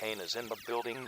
Kane is in the building.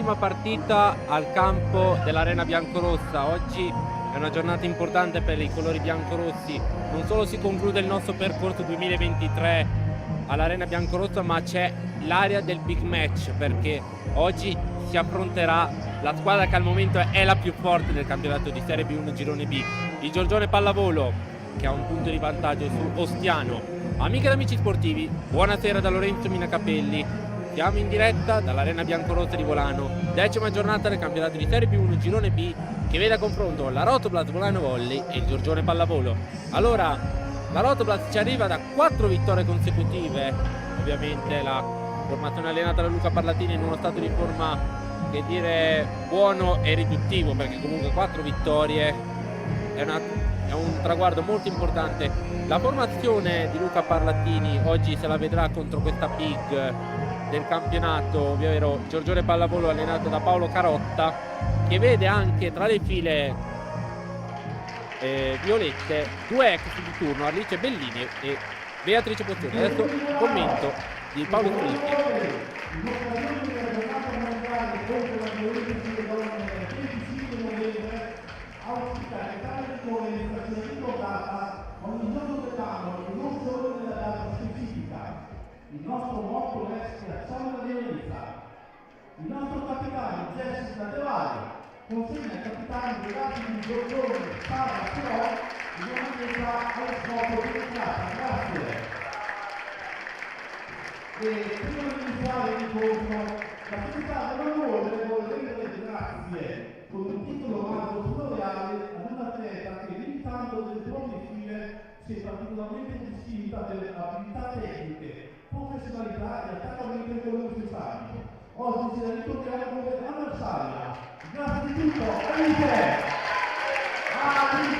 ultima partita al campo dell'Arena Biancorossa. Oggi è una giornata importante per i colori biancorossi. Non solo si conclude il nostro percorso 2023 all'Arena Biancorossa, ma c'è l'area del big match, perché oggi si affronterà la squadra che al momento è la più forte del campionato di Serie B1 Girone B, il Giorgione Pallavolo, che ha un punto di vantaggio su Ostiano. Amiche ed amici sportivi, buonasera da Lorenzo Minacapelli. Siamo in diretta dall'Arena Biancorossa di Volano, 10ª giornata del campionato di Serie B1 Girone B, che vede a confronto la Rotoblast Volano Volley e il Giorgione Pallavolo. Allora, la Rotoblast ci arriva da 4 vittorie consecutive, ovviamente la formazione allenata da Luca Parlatini in uno stato di forma, che dire, buono e riduttivo, perché comunque 4 vittorie è un traguardo molto importante. La formazione di Luca Parlatini oggi se la vedrà contro questa big del campionato, ovvero Giorgione Pallavolo allenato da Paolo Carotta, che vede anche tra le file violette 2 ex di turno, Alice Bellini e Beatrice Bozzoni. Adesso commento di Paolo Sprinti. Il nostro motto è schiacciare la violenza. Il nostro capitano Jessica De Valle consegna ai capitani legati di Giorgione Sara però una messa allo scopo dell'entrata. Grazie. E prima di iniziare l'incontro, la società dell'amore vuole rendere grazie con un titolo omaggio floreale ad un atleta che, limitando delle proprie file, si è particolarmente distinta delle abilità tecniche, professionalità e attaccamento economico sociale. Oggi ce la ricordiamo come avversaria. Grazie di tutto, Alice! Alice!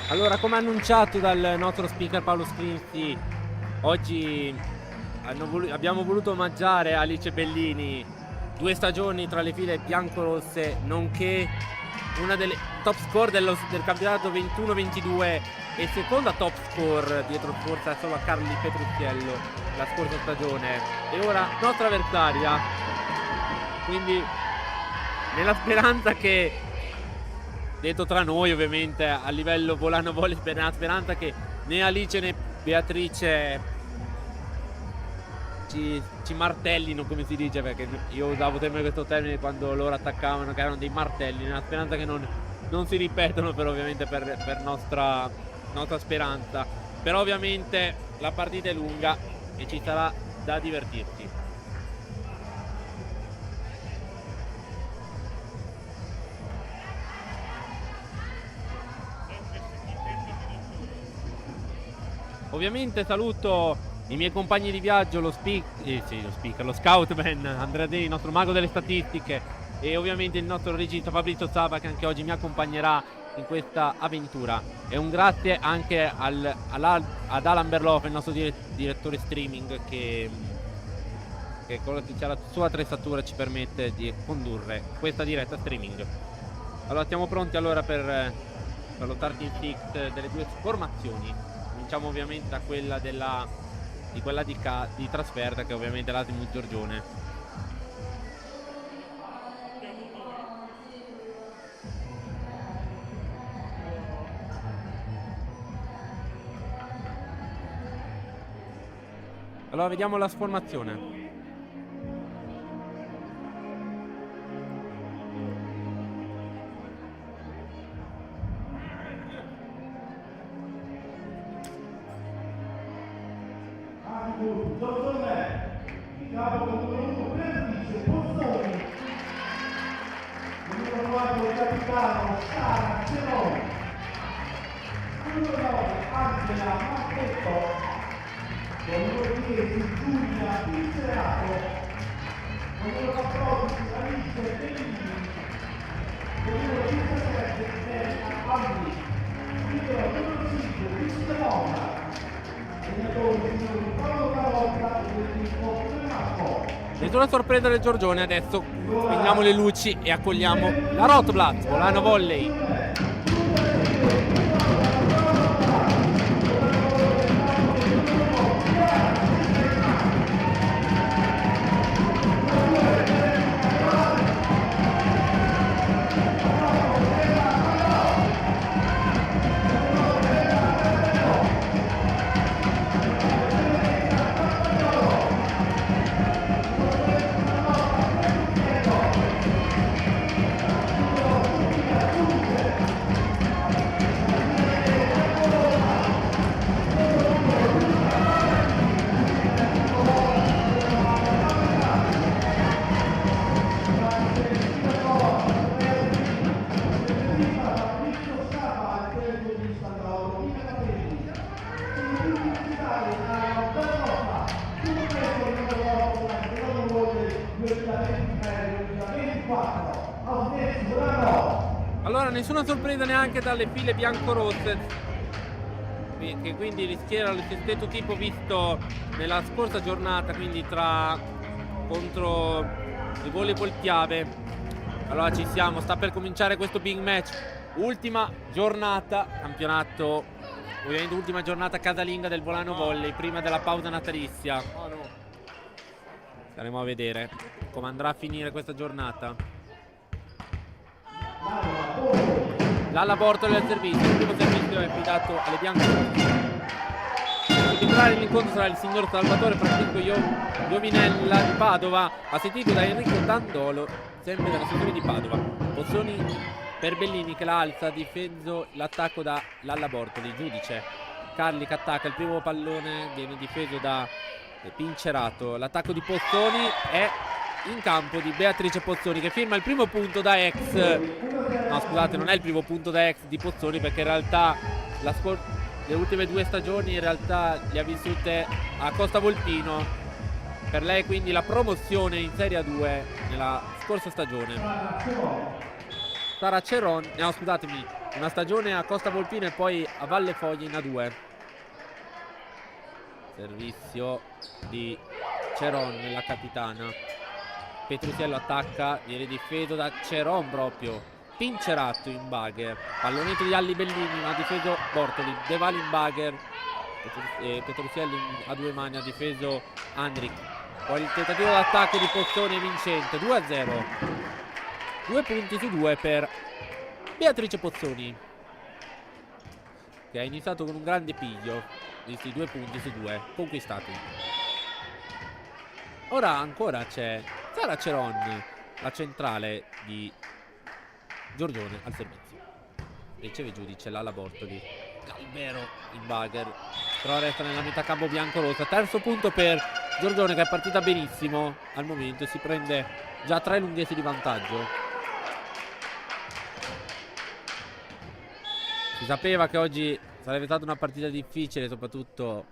Allora, come annunciato dal nostro speaker Paolo Scrinzi, oggi abbiamo voluto omaggiare Alice Bellini, 2 stagioni tra le file biancorosse, nonché una delle top score del campionato 21-22 e seconda top score dietro forza solo a Carli Petrucchiello la scorsa stagione, e ora nostra avversaria. Quindi, nella speranza che, detto tra noi ovviamente, a livello Volano Volley, nella speranza che né Alice né Beatrice ci martellino, come si dice, perché io usavo sempre questo termine quando loro attaccavano, che erano dei martelli, nella speranza che non si ripetono, però ovviamente per nostra speranza. Però ovviamente la partita è lunga e ci sarà da divertirsi. Ovviamente saluto i miei compagni di viaggio, lo scoutman Andrea Dei, il nostro mago delle statistiche, e ovviamente il nostro regista Fabrizio Zava, che anche oggi mi accompagnerà in questa avventura. E un grazie anche ad Alan Berloff, il nostro direttore streaming, che con la sua attrezzatura ci permette di condurre questa diretta streaming. Allora, siamo pronti allora per lo starting six delle 2 formazioni. Cominciamo ovviamente da quella di trasferta, che ovviamente è l'Azimuth Giorgione. Allora, vediamo la sformazione. chiamato il capitano Sara Ceroni, numero 9 Angela Marchetto, con numero 10 Giulia Pizzerato, con numero 14 Alice Bellini, con numero 17 Elena Alli, numero 5 Cristiana, allenatore signor Paolo Carotta e del tipo Marco. Nessuna sorpresa del Giorgione, adesso spegniamo le luci e accogliamo la Rotblat, Volano Volley. Allora nessuna sorpresa neanche dalle file biancorosse, che quindi rischiera lo stesso tipo visto nella scorsa giornata, quindi contro il Voleibol Piave. Allora ci siamo, sta per cominciare questo big match, ultima giornata campionato, ovviamente ultima giornata casalinga del Volano Volley prima della pausa natalizia. Staremo a vedere come andrà a finire questa giornata. Lalla Bortoli al servizio, il primo servizio è affidato alle biancorosse. Il titolare dell'incontro sarà il signor Salvatore Francesco Giovinella di Padova, assistito da Enrico Dandolo, sempre della sezione di Padova. Pozzoni per Bellini che la alza, difeso l'attacco da Lalla Bortoli. Giudice Carli che attacca, il primo pallone viene difeso da Pincerato. L'attacco di Pozzoni è in campo di Beatrice Pozzoni che firma il primo punto da ex. No, scusate, non è il primo punto da ex di Pozzoni, perché in realtà le ultime 2 stagioni in realtà le ha vissute a Costa Volpino. Per lei quindi la promozione in Serie A2 nella scorsa stagione. Sara Ceron, no scusatemi, una stagione a Costa Volpino e poi a Valle Foglia in A2. Servizio di Ceron, la capitana. Petrusiello attacca, viene difeso da Ceron proprio. Pincerato in bagger, pallonetto di Alli Bellini, ma ha difeso Bortoli. De Val in bagger, Petrusiello a 2 mani, ha difeso Andric. Poi il tentativo d'attacco di Pozzoni è vincente, 2-0. 2 punti su 2 per Beatrice Pozzoni, che ha iniziato con un grande piglio, visti 2 punti su 2 conquistati. Ora ancora c'è Sara Ceron, la centrale di Giorgione al servizio. Riceve giudice Lalla Bortoli. Galbero in bagger, però resta nella metà campo bianco-rossa. Terzo punto per Giorgione, che è partita benissimo al momento, si prende già 3 lunghezze di vantaggio. Si sapeva che oggi sarebbe stata una partita difficile, soprattutto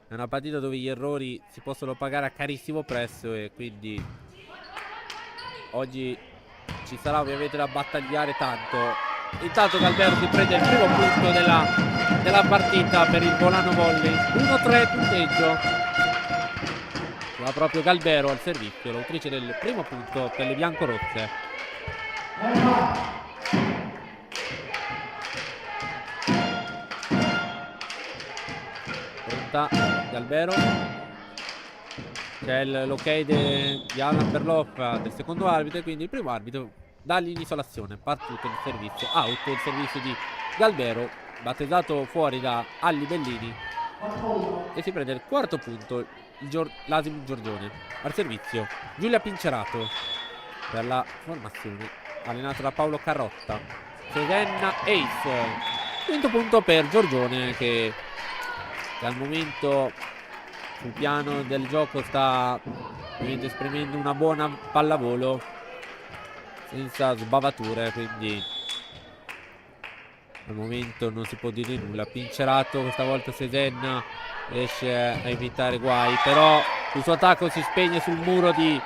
è una partita dove gli errori si possono pagare a carissimo prezzo, e quindi oggi ci sarà ovviamente da battagliare tanto. Intanto Galbero si prende il primo punto della partita per il Volano Volley. 1-3 punteggio. Va proprio Galbero al servizio, l'autrice del primo punto per le biancorosse. Pronta Galbero. C'è l'ok di Alan Berloff, del secondo arbitro, e quindi il primo arbitro dà l'inizio all'azione. Partito il servizio, out il servizio di Galbero, battezzato fuori da Alli Bellini, e si prende il quarto punto l'Asim Giorgione. Al servizio Giulia Pincerato per la formazione allenata da Paolo Carrotta. Sedenna Ace. Quinto punto per Giorgione, che al momento sul piano del gioco sta esprimendo una buona pallavolo. senza sbavature, quindi al momento non si può dire nulla. Pincerato, questa volta Sesen riesce a evitare guai, però il suo attacco si spegne sul muro di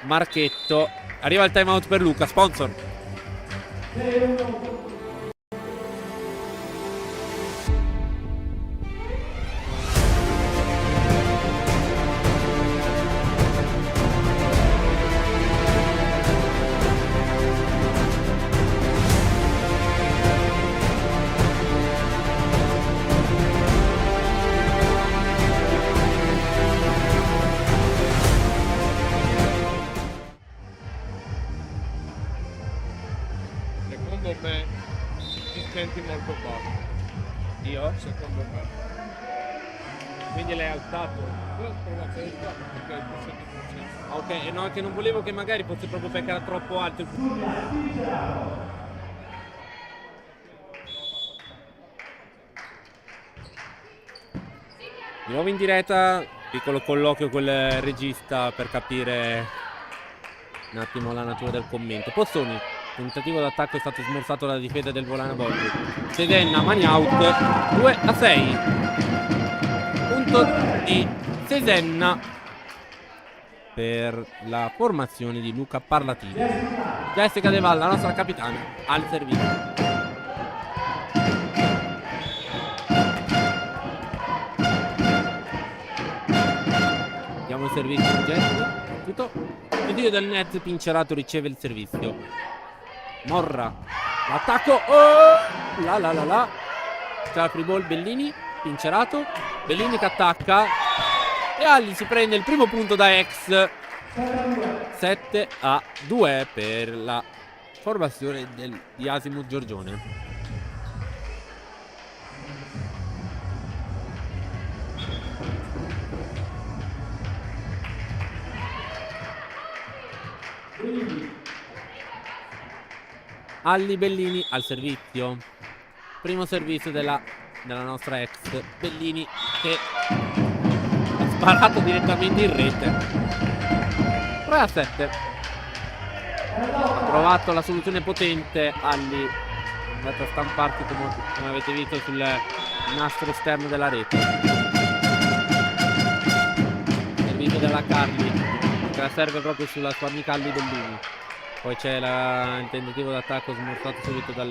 Marchetto. Arriva il timeout per Luca, sponsor. Secondo me ti senti molto basso. Io? Secondo me. Quindi l'hai alzato. Io ho provato a aiutarmi perché ti senti così. Ok, no, che non volevo che magari fosse proprio perché era troppo alto il... Di nuovo in diretta, piccolo colloquio con il regista per capire un attimo la natura del commento. Pozzoni, tentativo d'attacco è stato smorzato dalla difesa del Volano Borghi. Sedenna, mani out, 2-6. Punto di Sesenna per la formazione di Luca Parlatini. Jessica De Valle, la nostra capitana, al servizio. Diamo il servizio di Jessica. Tutto. Il video del net, Pincerato riceve il servizio. Morra. L'attacco. Oh! La. C'è la free ball, Bellini. Pincerato. Bellini che attacca. E Alli si prende il primo punto da ex. 7-2 per la formazione di Asimut Giorgione. Alli, Bellini al servizio. Primo servizio della nostra ex. Bellini che ha sparato direttamente in rete. 3-7. Ha trovato la soluzione potente. Alli è andato a stamparsi come avete visto sul nastro esterno della rete. Servizio della Carli che la serve proprio sulla sua amica Alli Bellini. Poi c'è il tentativo d'attacco smorzato subito da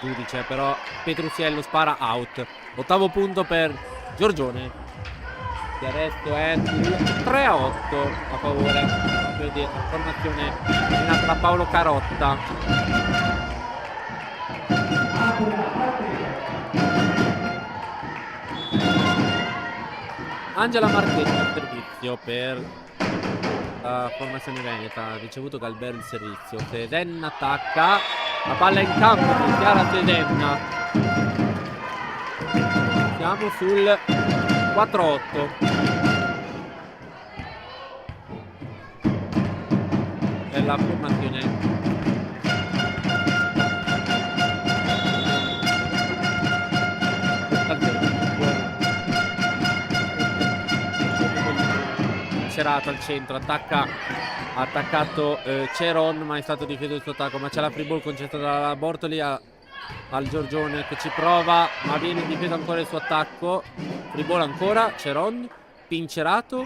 giudice, però Petrusiello spara out. Ottavo punto per Giorgione. Il resto è 3-8 a favore di formazione nata da Paolo Carotta. Angela Marchetti al servizio per la formazione veneta. Ha ricevuto Galbert il servizio. Sedenna attacca. La palla in campo per Chiara Sedenna. Siamo sul 4-8. Per la formazione Cerato al centro, ha attaccato Ceron, ma è stato difeso il suo attacco. Ma c'è la free ball concessa dalla Bortoli al Giorgione che ci prova, ma viene difeso ancora il suo attacco. Free ball ancora, Ceron, Pincerato,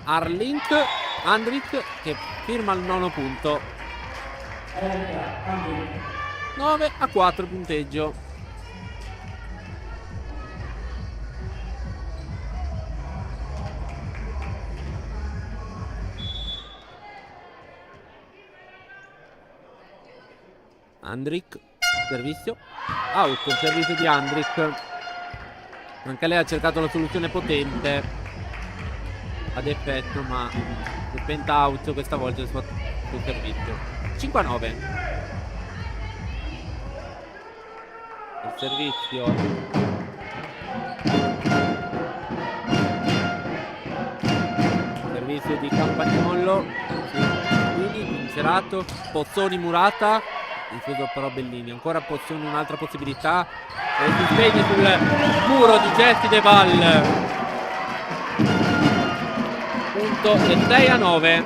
Andric che firma il nono punto. 9-4 punteggio. Andric, servizio out, il servizio di Andric. Anche lei ha cercato la soluzione potente ad effetto, ma spenta out questa volta il suo servizio. 5-9. Il servizio di Campagnolo, quindi Pincerato, Pozzoni, Murata. Difeso però Bellini, ancora Pozzoni, un'altra possibilità e si spegne sul muro di Jessica De Valle. Punto del 6-9.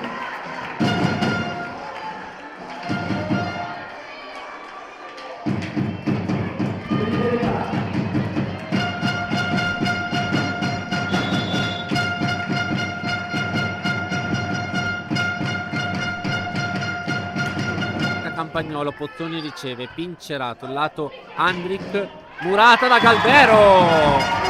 Campagnolo, Pozzoni riceve, Pincerato, lato Andric, murata da Galvero.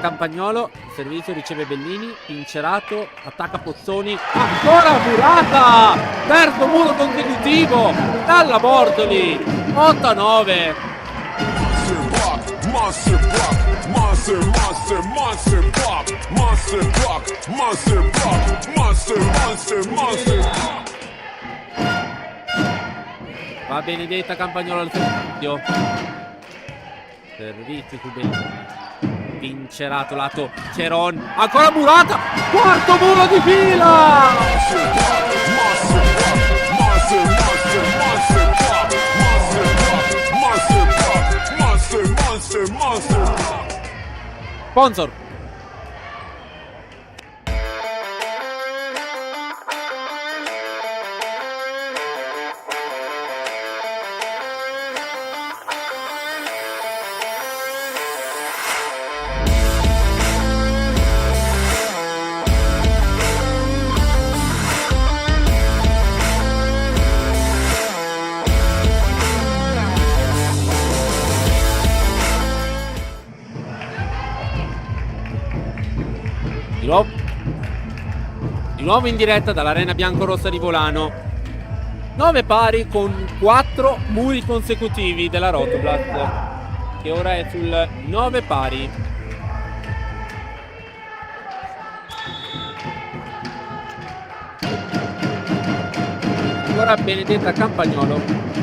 Campagnolo, servizio, riceve Bellini, Pincerato, attacca Pozzoni, ancora murata, terzo muro consecutivo dalla Bortoli, 8-9. Va Benedetta, Campagnolo al servizio, servizio su Bellini. Pincerato, lato Ceron, ancora murata, quarto muro di fila. Sponsor. Di nuovo in diretta dall'Arena Biancorossa di Volano. 9 pari con 4 muri consecutivi della Rotoblast, che ora è sul 9 pari. Ancora Benedetta Campagnolo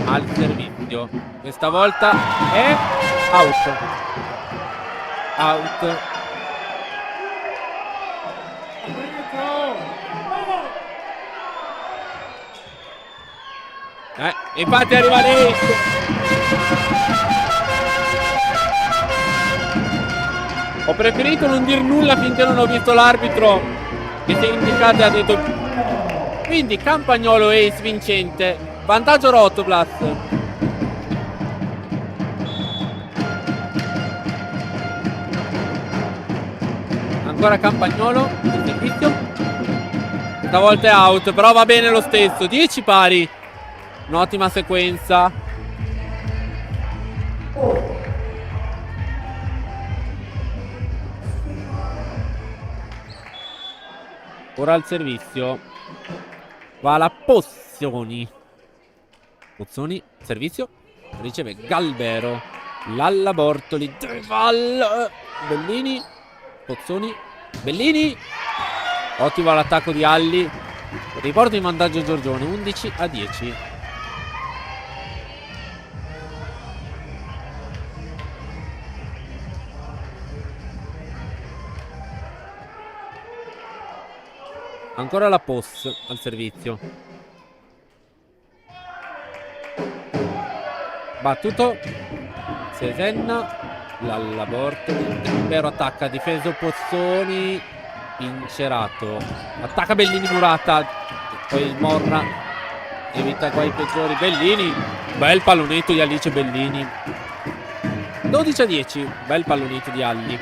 al servizio. Questa volta è out. Infatti arriva lì. Ho preferito non dir nulla finché non ho visto l'arbitro che si è indicato e ha detto. Quindi Campagnolo ace vincente, vantaggio Rotoblast. Ancora Campagnolo il servizio. Stavolta è out, però va bene lo stesso. 10 pari. Un'ottima sequenza. Ora al servizio va la Pozzoni. Servizio, riceve Galvero, Lalla Bortoli, Deval, Bellini, Pozzoni, Bellini. Ottimo l'attacco di Alli. Riporto in vantaggio Giorgione, 11-10. Ancora la POS al servizio. Battuto. Sesenna. Lalla Bortoli. Vero attacca. Difeso Pozzoni. Pincerato. Attacca Bellini murata. Poi Morra. Evita qua i peggiori. Bellini. Bel pallonetto di Alice Bellini. 12-10. Bel pallonetto di Alli.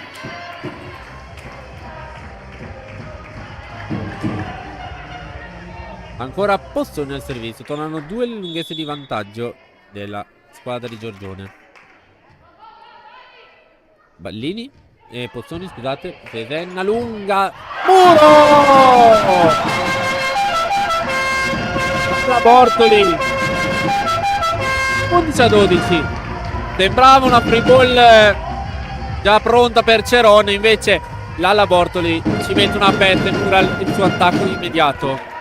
Ancora Pozzoni al servizio. Tornano 2 le lunghezze di vantaggio della squadra di Giorgione. Ballini e Pozzoni, scusate. Sesenna lunga. Muro! La Bortoli. 11-12. Sembrava una free ball già pronta per Cerone. Invece Lalla Bortoli ci mette una pezza e cura il suo attacco immediato.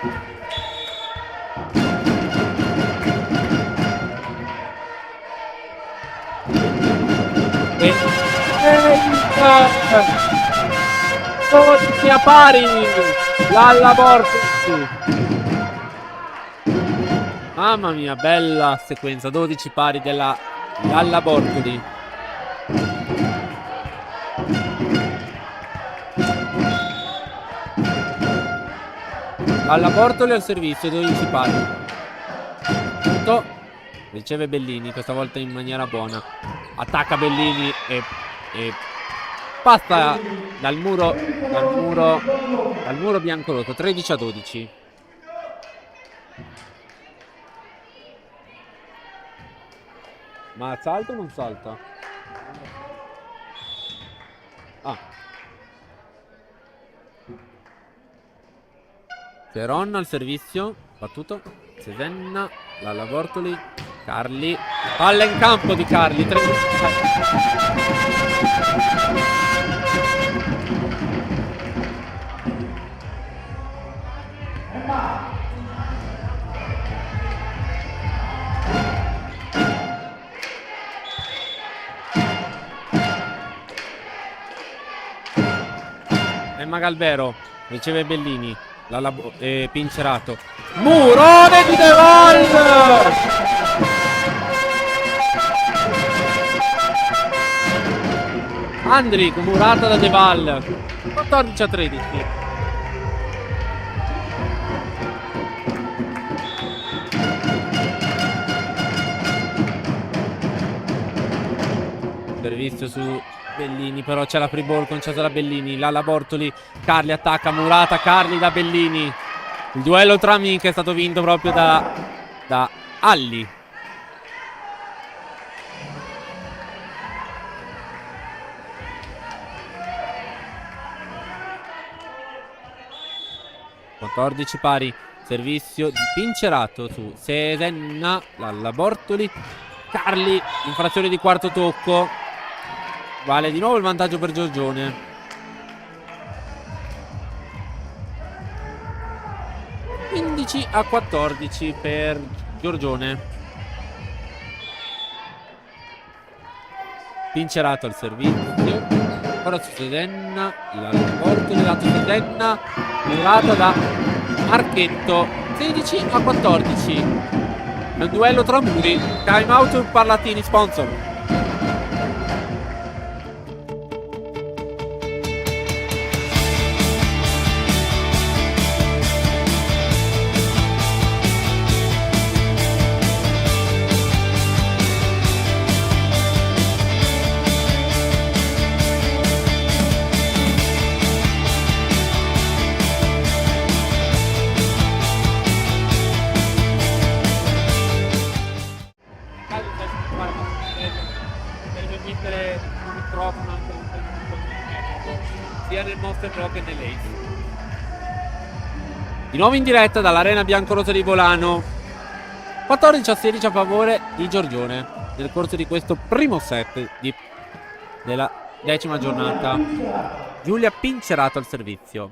A pari Lalla Bortoli. Mamma mia, bella sequenza. 12 pari della Lalla Bortoli. Alla Bortoli al servizio, 12 pari. Punto. Riceve Bellini, questa volta in maniera buona. Attacca Bellini e passa dal muro biancorosso. 13-12. Ma salta o non salta? Ah. Ceron al servizio. Battuto. Sesenna. Lalla Bortoli. Carli. Palla in campo di Carli. 13. Emma Galvero riceve Bellini. Pincerato. Murone di De Val! Andric, murata da De Val. 14-13. Servizio su Bellini, però c'è la free ball concessa da Bellini. Lalla Bortoli, Carli attacca, murata, Carli da Bellini. Il duello tra amiche è stato vinto proprio da Alli. (14 pari). Servizio di Pincerato su Sesenna. Lalla Bortoli, Carli, infrazione di quarto tocco. Vale di nuovo il vantaggio per Giorgione. (15-14 per Giorgione. Pincerato al servizio. Ora su Sesenna. La Bortoli lato Sesenna. Murata da Marchetto. 16-14. Nel duello tra muri. Time out Parlatini sponsor. Sia nel Monster Pro che nell'Ace. Di nuovo in diretta dall'Arena Biancorossa di Volano. 14-16 a favore di Giorgione nel corso di questo primo set della 10ª giornata. Giulia Pincerato al servizio.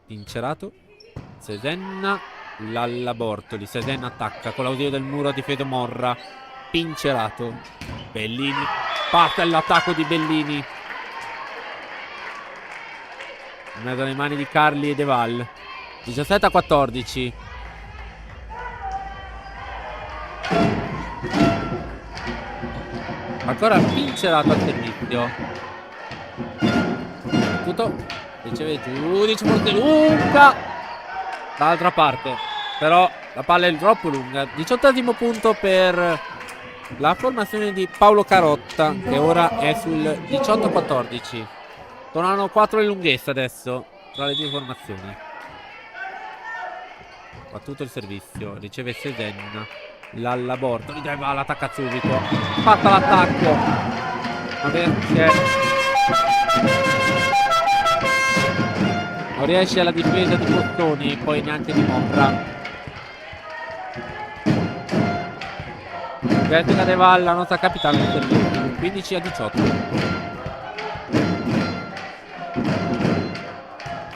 Pincerato. Sesenna. Lalla Bortoli. Sesenna attacca con l'ausilio del muro di Fede Morra. Pincerato. Bellini. Parte all'attacco di Bellini. In mezzo alle mani di Carli e De Val. 17-14. Ancora Pincerato al servizio. Tutto. Riceve Giudice forte lunga. Dall'altra parte. Però la palla è troppo lunga. 18° punto per la formazione di Paolo Carotta, che ora è sul 18-14. Tornano 4 le lunghezze adesso tra le due formazioni. Battuto il servizio, riceve Sesenna. Lalla Bortoli, De Val attacca subito. Fatta l'attacco. Non riesce alla difesa di Bottoni, poi neanche di Morra. Jessica De Val, la nostra capitana del servizio. 15-18.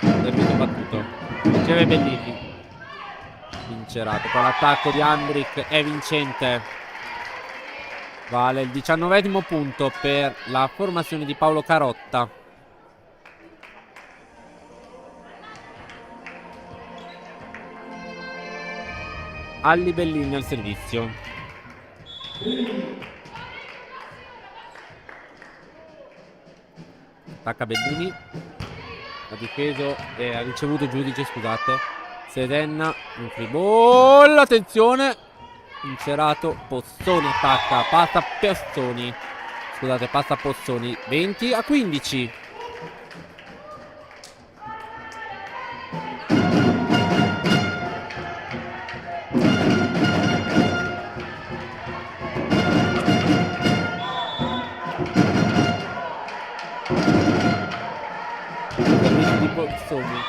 Servizio battuto. Riceve Bellini. Pincerato. Con l'attacco di Andric è vincente. Vale il 19° punto per la formazione di Paolo Carotta. Alli Bellini al servizio. Attacca Bellini. ha difeso e ha ricevuto giudice, scusate. Sedenna, un free ball, attenzione, incerato, Pozzoni attacca, passa Pozzoni, scusate, passa Pozzoni, 20-15. Di Pozzoni,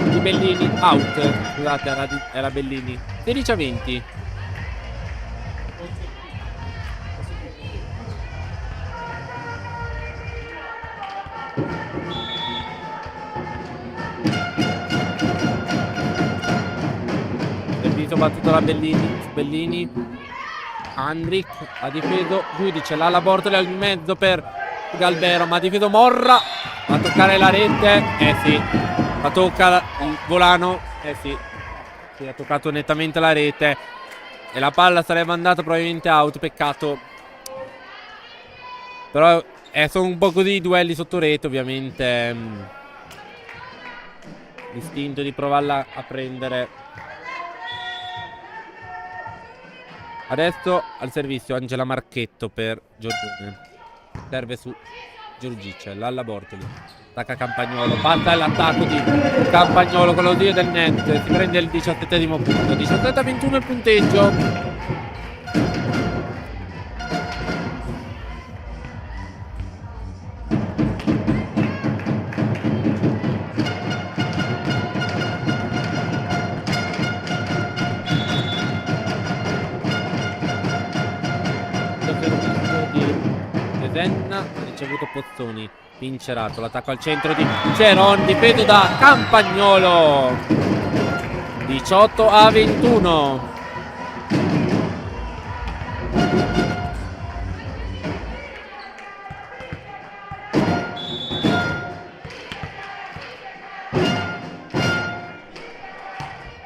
di Bellini, out, scusate, era Bellini, 16-20. Servizio battuto da Bellini, Andric ha difeso giudice, l'ala Bortoli al mezzo per Galbero, ma ha difeso Morra, va a toccare la rete, sì, ma tocca il volano, sì, ha toccato nettamente la rete e la palla sarebbe andata probabilmente out, peccato, però sono un po' così i duelli sotto rete, ovviamente l'istinto di provarla a prendere. Adesso al servizio Angela Marchetto per Giorgione, serve su Giorgice, l'alla Bortoli, attacca Campagnolo, passa l'attacco di Campagnolo con lo dio del net, si prende il 17° punto, 17-21 il punteggio. Senna ha ricevuto Pozzoni, vincerato, l'attacco al centro di Ceron, difeso da Campagnolo, 18-21.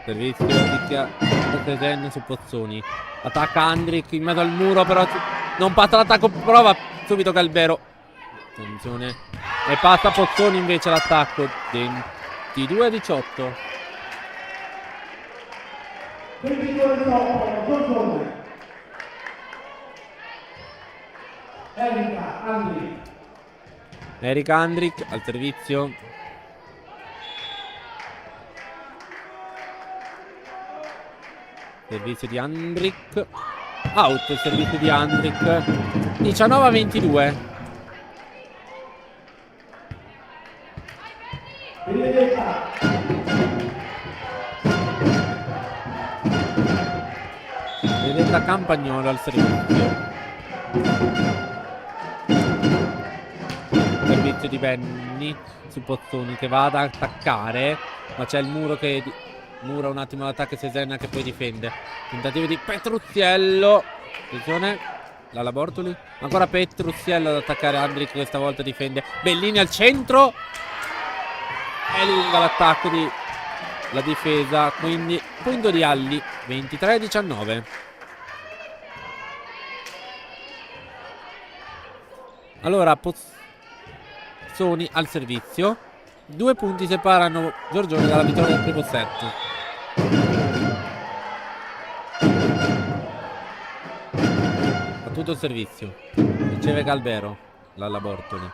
Servizio di Senna su Pozzoni, attacca Andric in mezzo al muro, però non passa l'attacco, prova subito Galbero, attenzione, e passa Pozzoni invece l'attacco, 22-18. 22-18, Giorgione. Erika Andric al servizio. Servizio di Andric. Out il servizio di Andric. 19-22. Benedetta Campagnolo al servizio. Servizio di Benny su Pozzoni che va ad attaccare, ma c'è il muro che mura un attimo l'attacco, Sesenna che poi difende. Tentativo di Petruziello, attenzione, l'ala Bortoli, ancora Petruziello ad attaccare, Andric questa volta difende, Bellini al centro, è lunga l'attacco di la difesa, quindi punto di Alli, 23-19. Allora Pozzoni al servizio, 2 punti separano Giorgione dalla vittoria del primo set. A tutto il servizio, riceve Galbero, l'alla Bortoli,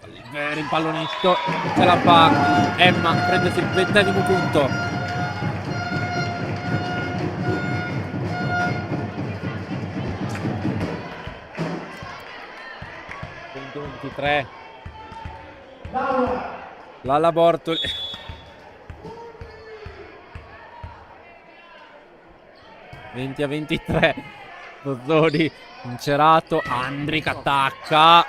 Galbero impallonito, ce la fa Emma, prende il 20° punto. 23. L'alla Bortoli. (20 a 23). Pozzoni incerato, Andric attacca.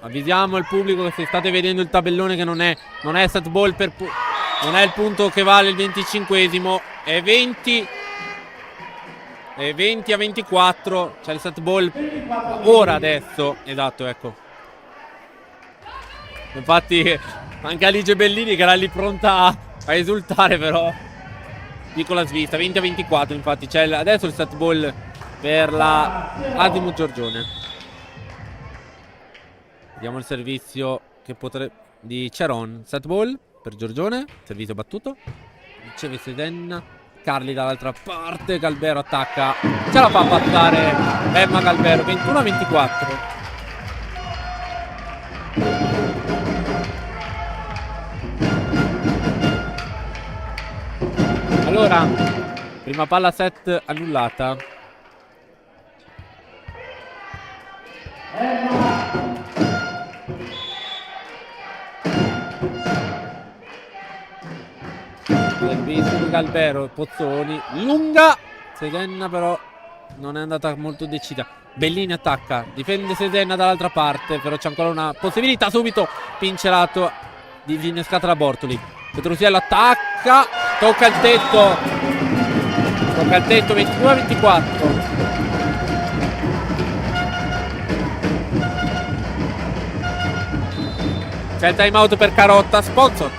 Avvisiamo il pubblico che se state vedendo il tabellone che non è set ball per non è il punto che vale il 25°, è 20 a 24, c'è il set ball ora adesso, esatto, ecco. Infatti anche Alice Bellini che era lì pronta a esultare, però piccola svista, 20 a 24, infatti c'è adesso il set ball per la Azimut Giorgione. Vediamo il servizio che potrebbe di Ceron. Set ball per Giorgione, servizio battuto. Riceve Sedenna. Carli dall'altra parte, Galbero attacca, ce la fa passare Emma Galbero, 21-24. Allora, prima palla set annullata. Servizio di Galbero, Pozzoni, lunga. Sedenna però non è andata molto decisa. Bellini attacca, difende Sedenna dall'altra parte, però c'è ancora una possibilità subito. Pincelato, disinnescata da Bortoli. Petrusiello attacca, tocca il tetto. Tocca il tetto, 22-24. C'è il time out per Carotta, sponsor.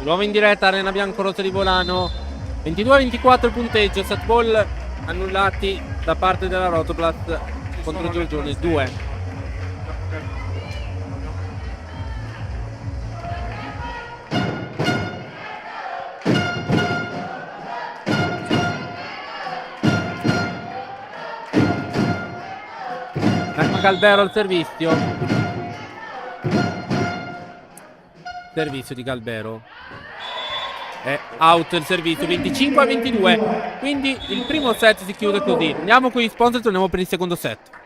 Nuovo in diretta, Arena Biancorossa di Volano. 22-24 il punteggio. Set ball annullati da parte della Rotoblast contro Giorgione 2. Emma Galbero al servizio. Servizio di Galbero. È out il servizio, 25-22. Quindi il primo set si chiude così. Andiamo con gli sponsor e torniamo per il secondo set.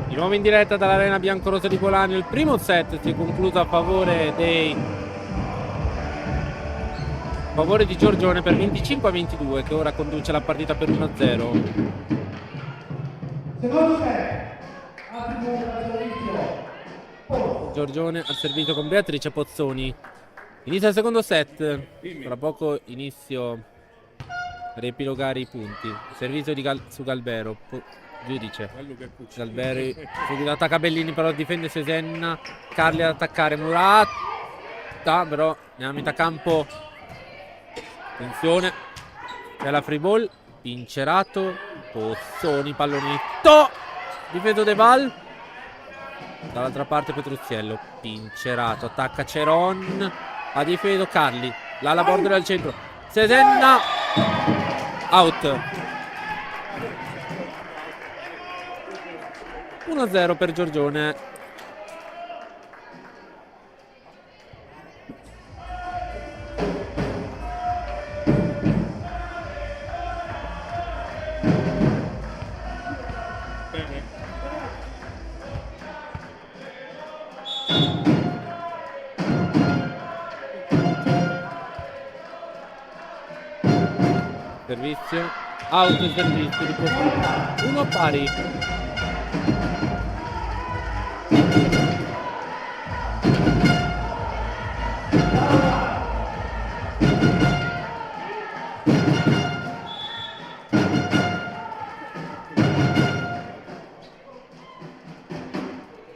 Di nuovo in diretta dall'Arena Biancorossa di Polanio. Il primo set si è concluso a favore di Giorgione per 25-22, che ora conduce la partita per 1-0. Secondo set, attimo al servizio. Giorgione al servizio con Beatrice Pozzoni. Inizia il secondo set. Tra poco inizio a riepilogare i punti. Servizio su Galbero. Giudice. Galberi attacca Bellini, però difende Sesenna. Carli ad attaccare Murata, però nella metà campo attenzione, c'è la free ball. Pincerato, Pozzoni, pallonetto difeso De Val. Dall'altra parte Petruziello, Pincerato, attacca Ceron, ha difeso Carli, l'ala Bordoli al centro, Sesenna, out. 1-0 per Giorgione. Servizio, out il servizio di Pozzoni. 1 pari.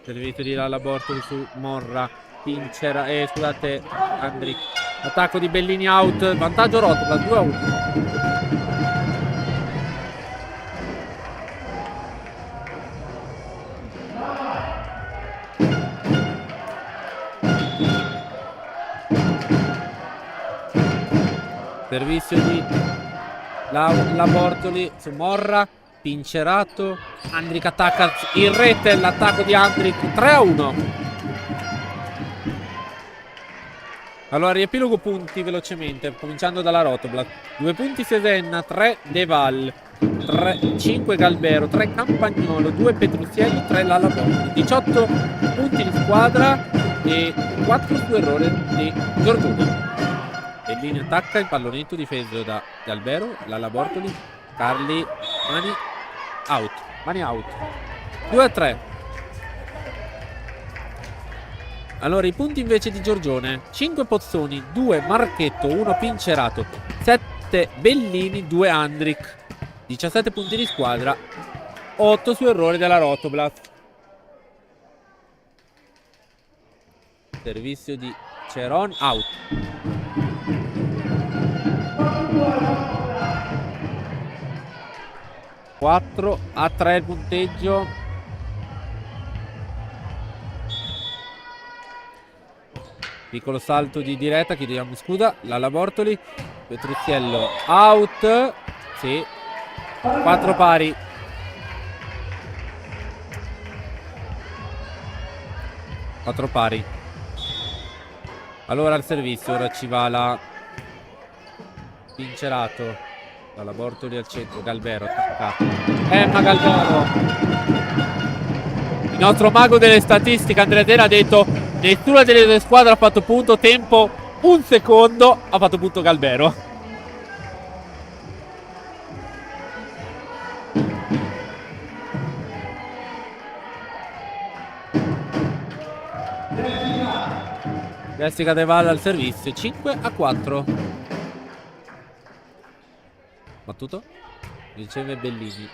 Servizio di Lala Bortoli su Morra, Pincera, scusate, Andric. Attacco di Bellini, out, vantaggio Rotola, 2-1. Servizio di la Bortoli su Morra, Pincerato, Andric attacca in rete, l'attacco di Andric, 3-1. Allora riepilogo punti velocemente, cominciando dalla Rotoblat. 2 punti Sesenna, 3 De Val, 5 Galbero, 3 Campagnolo, 2 Petruziello, 3 Lala Bortoli. 18 punti di squadra e 4 su errore di Giorgione. Bellini attacca, il pallonetto difeso da Galbero, Lala Bortoli, Carli, mani out, 2-3. Allora i punti invece di Giorgione: 5 Pozzoni, 2 Marchetto, 1 Pincerato, 7 Bellini, 2 Andric. 17 punti di squadra, 8 su errore della Rotoblat. Servizio di Ceron, out. 4-3 il punteggio. Piccolo salto di diretta, chiediamo scusa. Lala Bortoli, Petruziello, out. Sì, 4 pari. Allora al servizio ora ci va la Pincerato, dalla Bortoli al centro, Galbero attaccato. Ma Galbero, il nostro mago delle statistiche Andrea Tena ha detto nessuna delle due squadre ha fatto punto, tempo 1 secondo, ha fatto punto Galbero. Jessica De Valle al servizio, 5-4. Battuto, riceve Bellini,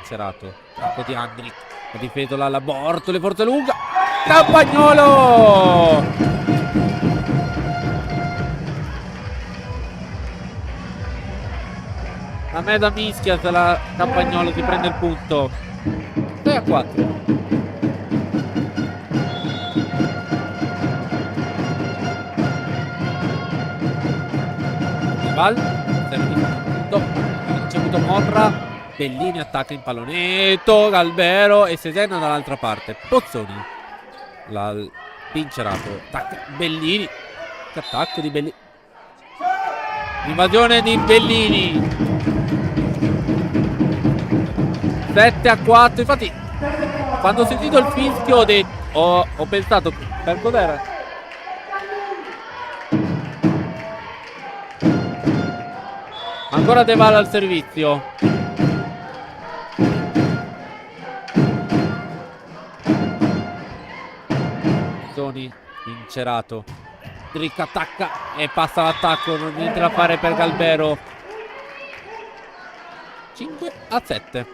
Cerato, attacco di Andric, ha difeso la Bortoli, forza lunga, Campagnolo! A me da mischia se la Campagnolo si prende il punto. 6-4. Ricevuto Morra, Bellini attacca in pallonetto, Galbero e Sesenna dall'altra parte. Pozzoni, Pincerato, attacca Bellini, che attacco di Bellini, invasione di Bellini. 7-4, infatti Quando ho sentito il fischio ho pensato, per cos'era? Ancora De Val al servizio. Zoni incerato. Drick attacca e passa l'attacco, non niente da fare per Galbero. 5-7.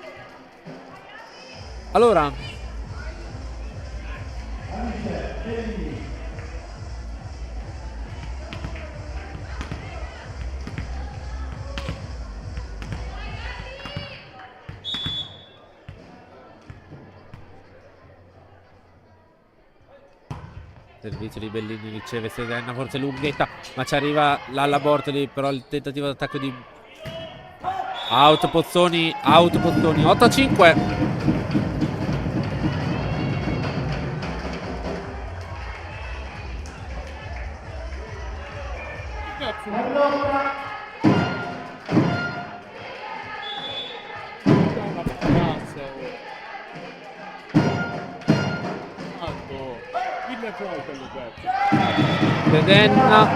Allora, servizio di Bellini, riceve Sesenna, forse lunghetta, ma ci arriva Lalla Bortoli, però il tentativo d'attacco di out Pozzoni, 8-5. Sesenna.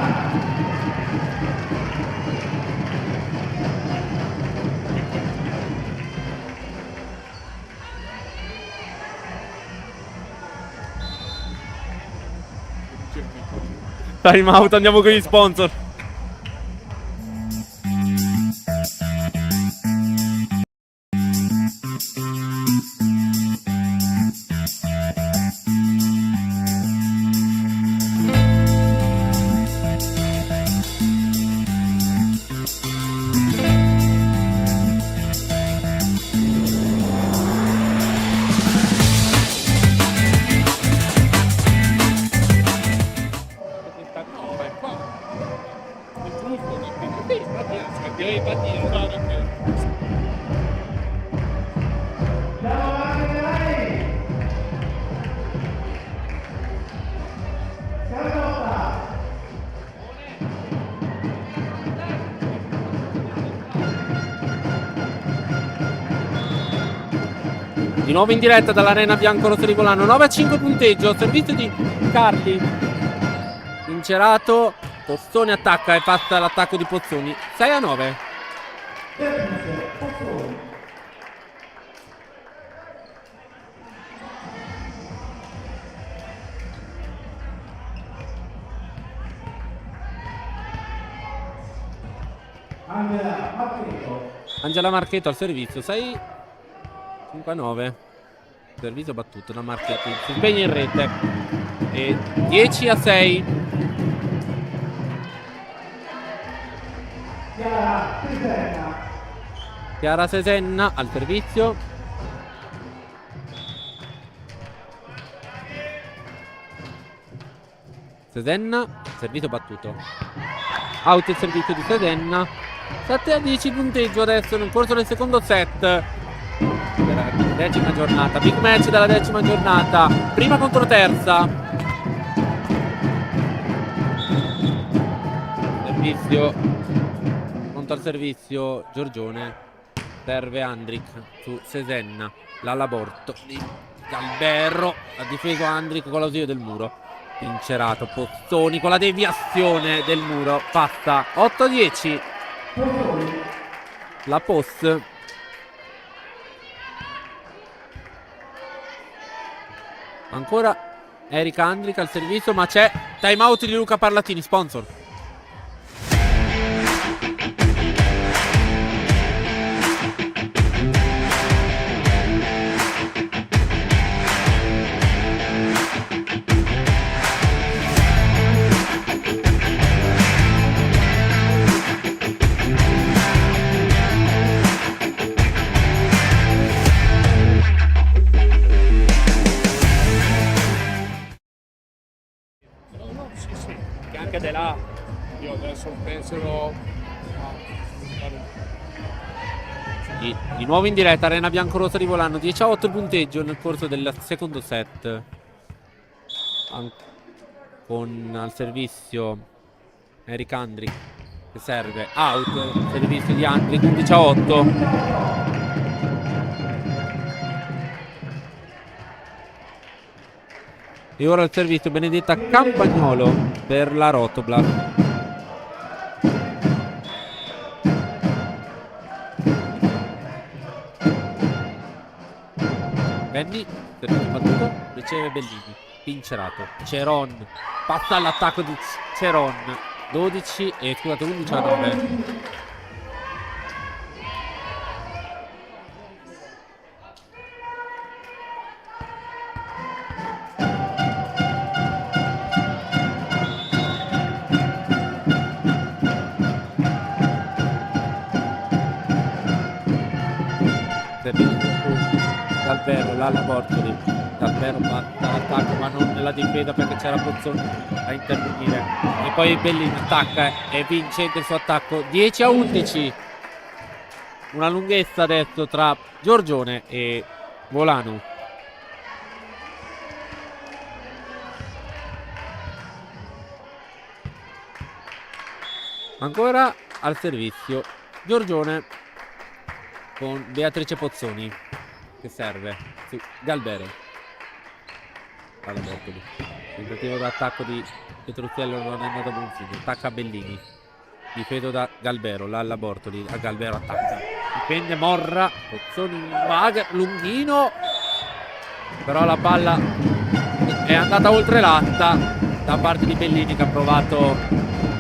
Time out, andiamo con gli sponsor. Di nuovo in diretta dall'Arena Biancorossa di Volano. 9-5 punteggio. Servizio di Carli. Incerato. Pozzoni attacca e passa l'attacco di Pozzoni. 6-9. Angela Marchetto al servizio. 5-9. Servizio battuto da Marchetti. Si impegna in rete. E 10-6. Chiara Sesenna al servizio. Sesenna. Servizio battuto. Out il servizio di Sesenna. 7-10 punteggio adesso nel corso del secondo set. Della 10ª giornata, big match della 10ª giornata, prima contro terza. Servizio, pronto al servizio Giorgione, serve Andric su Sesenna, l'Alaborto di Galberro, ha difeso Andric con l'ausilio del muro, incerato Pozzoni con la deviazione del muro, passa 8-10 la post. Ancora Erika Andric al servizio, ma c'è time out di Luca Parlatini, sponsor. Anche De là. Io adesso penserò Di nuovo in diretta Arena Biancorossa di Volano, 10-8 il punteggio nel corso del secondo set. Con al servizio Eric Andric che serve out, servizio di Andric, 11-8. E ora il servizio Benedetta Campagnolo per la Rotoblas. Benny, servizio battuto, riceve Bellini, pincerato. Ceron, passa all'attacco di Ceron. 12 e scusate 11 a 9. Galvero, Lalla Bortoli. Galvero batte l'attacco ma non nella difesa perché c'era Pozzoni a intervenire. E poi Bellini attacca e vincente il suo attacco. 10 a 11. Una lunghezza adesso tra Giorgione e Volano. Ancora al servizio Giorgione con Beatrice Pozzoni che serve su Galvero. Alla Bortoli. Tentativo d'attacco di Petruccello non è andato a buon fine. Attacca Bellini. Difeso da Galvero. Lalla Bortoli. A Galvero attacca. Difende Morra. Pozzoni vaga. Lunghino. Però la palla è andata oltre l'asta da parte di Bellini che ha provato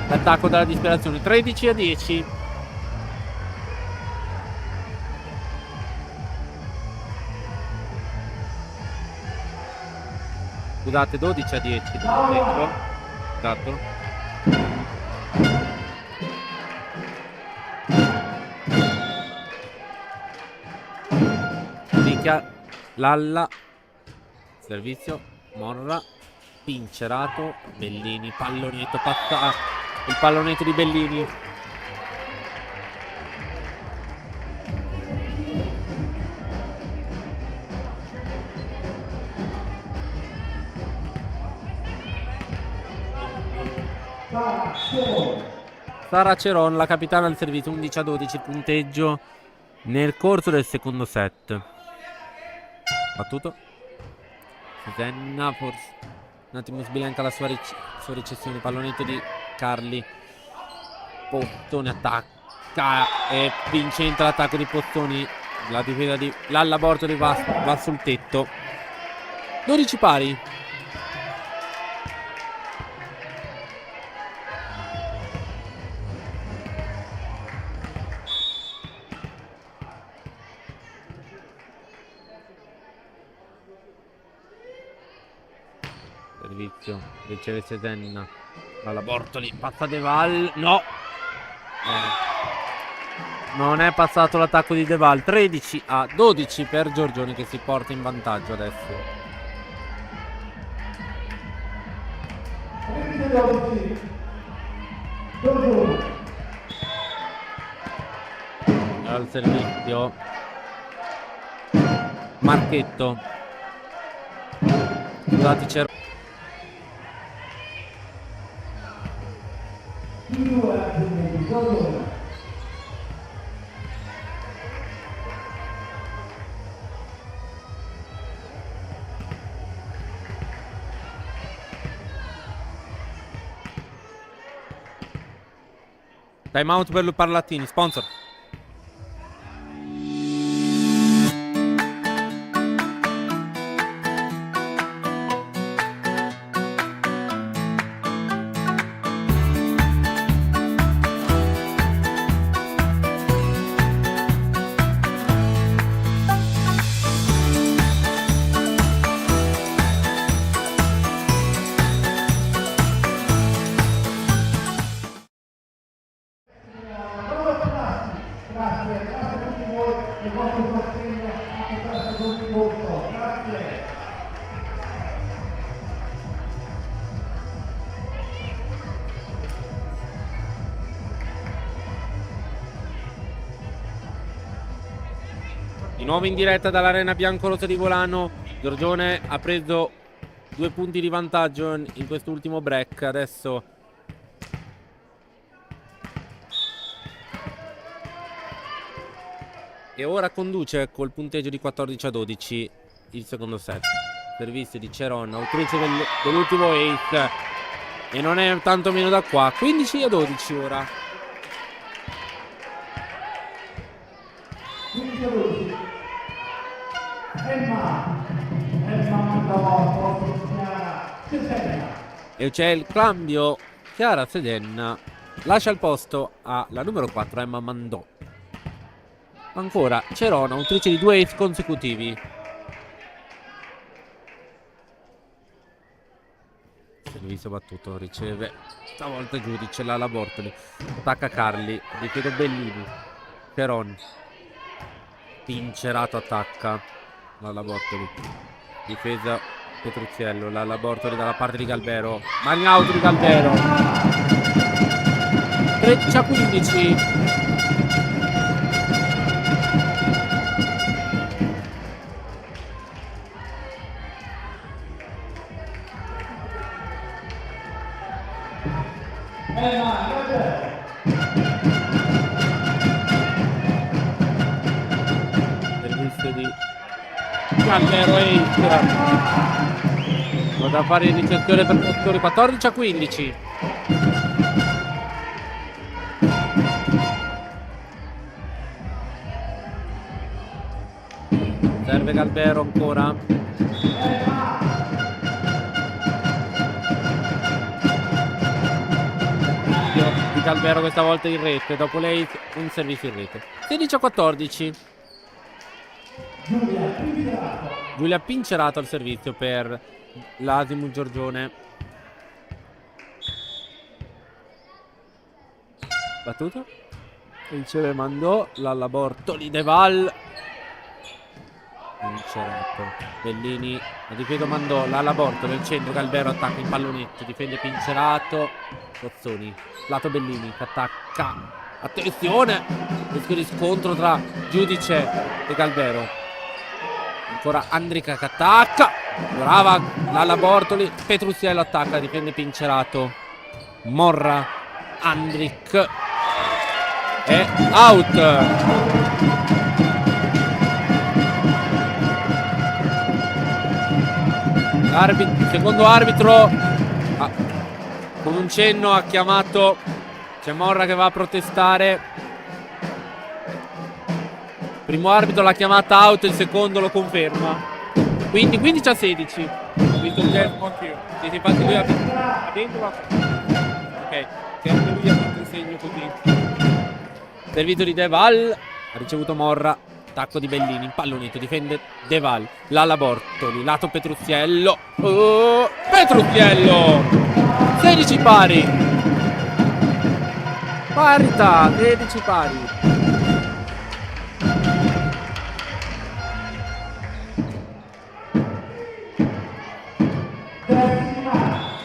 l'attacco dalla disperazione. 13 a 10. Scusate, 12 a 10. Dentro. Esatto. Picchia Lalla. Servizio. Morra. Pincerato. Bellini. Pallonetto. Passa il pallonetto di Bellini. Sara Ceron, la capitana del servizio, 11 a 12 punteggio nel corso del secondo set. Battuto. Senna forse un attimo sbilanca la sua ricezione. Pallonetto di Carli. Pozzoni attacca e vincente l'attacco di Pozzoni. La difesa di Lalla Bortoli va sul tetto. 12 pari. Servizio, riceve Sesenna. Alla Bortoli, passa De Val. No! Non è passato l'attacco di De Val. 13 a 12 per Giorgione che si porta in vantaggio adesso. Al servizio Marchetto. Scusate, c'era time out per Lupa Latini, sponsor. Di nuovo in diretta dall'arena biancorossa di Volano. Giorgione ha preso 2 punti di vantaggio in quest'ultimo break. Adesso e ora conduce col punteggio di 14 a 12 il secondo set. Servizio di Ceron, autrice dell'ultimo ace. E non è tanto meno da qua. 15-12 ora. 15-12. Emma mandò posto Chiara Sedenna. E c'è il cambio. Chiara Sedenna lascia il posto alla numero 4 Emma Mandò. Ancora Cerona, autrice di 2 ace consecutivi. Servizio battuto, riceve stavolta Giudice, la Bortoli, attacca Carli, difende Bellini, Peron, Pincerato attacca la Bortoli, difesa Petruziello, la Bortoli dalla parte di Galbero, mani out di Galbero, 13-15. Servizio di Galbero ace. Da fare iniziazione per Pozzuoli, 14-15. Serve Galbero ancora. Di Galbero questa volta in rete. Dopo lei un servizio in rete. 16-14. Giulia Pincerato al servizio per l'Asimu Giorgione. Battuto. Riceve Mandò. Lalla Bortoli Deval. Pincerato. Bellini. La difesa Mandò. Lalla Bortoli nel centro. Galbero attacca in pallonetto. Difende Pincerato. Rozzoni. Lato Bellini che attacca. Attenzione. Rischio di scontro tra Giudice e Galbero. Ancora Andrica che attacca. Brava Lalla Bortoli. Petruziello attacca. Difende Pincerato. Morra. Andric. E out. Secondo arbitro con un cenno ha chiamato. C'è Morra che va a protestare. Primo arbitro l'ha chiamata out, il secondo lo conferma. Quindi 15-16. Ho visto che Anch'io. siete infatti lui ha dentro. Ok, che anche lui ha fatto il segno così. Servito di Deval. Ha ricevuto Morra. Attacco di Bellini, impallonito, difende Deval. Lalla Bortoli, lato Petruziello. Oh, Petruziello! 16 pari. Parità, 16 pari.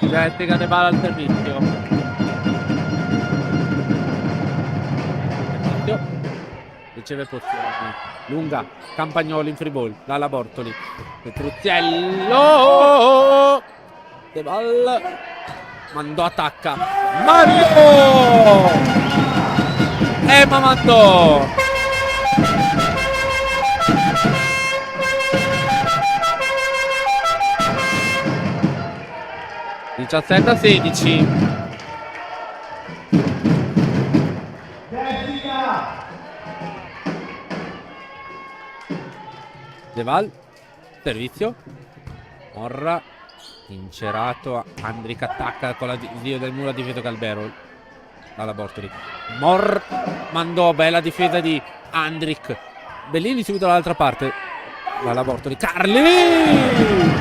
Jessica Deval al servizio. Riceve Pozzuoli. Lunga. Campagnolo in free ball. Lalla Bortoli. Petruziello. Deval. Mandò attacca. Mario. Emma Mandò. Diciassette a 16. Deval, servizio, Morra, Pincerato, Andric attacca con la zio del muro a difesa Galbero, alla Bortoli, Mandò, bella difesa di Andric, Bellini subito dall'altra parte, alla Bortoli, Carli!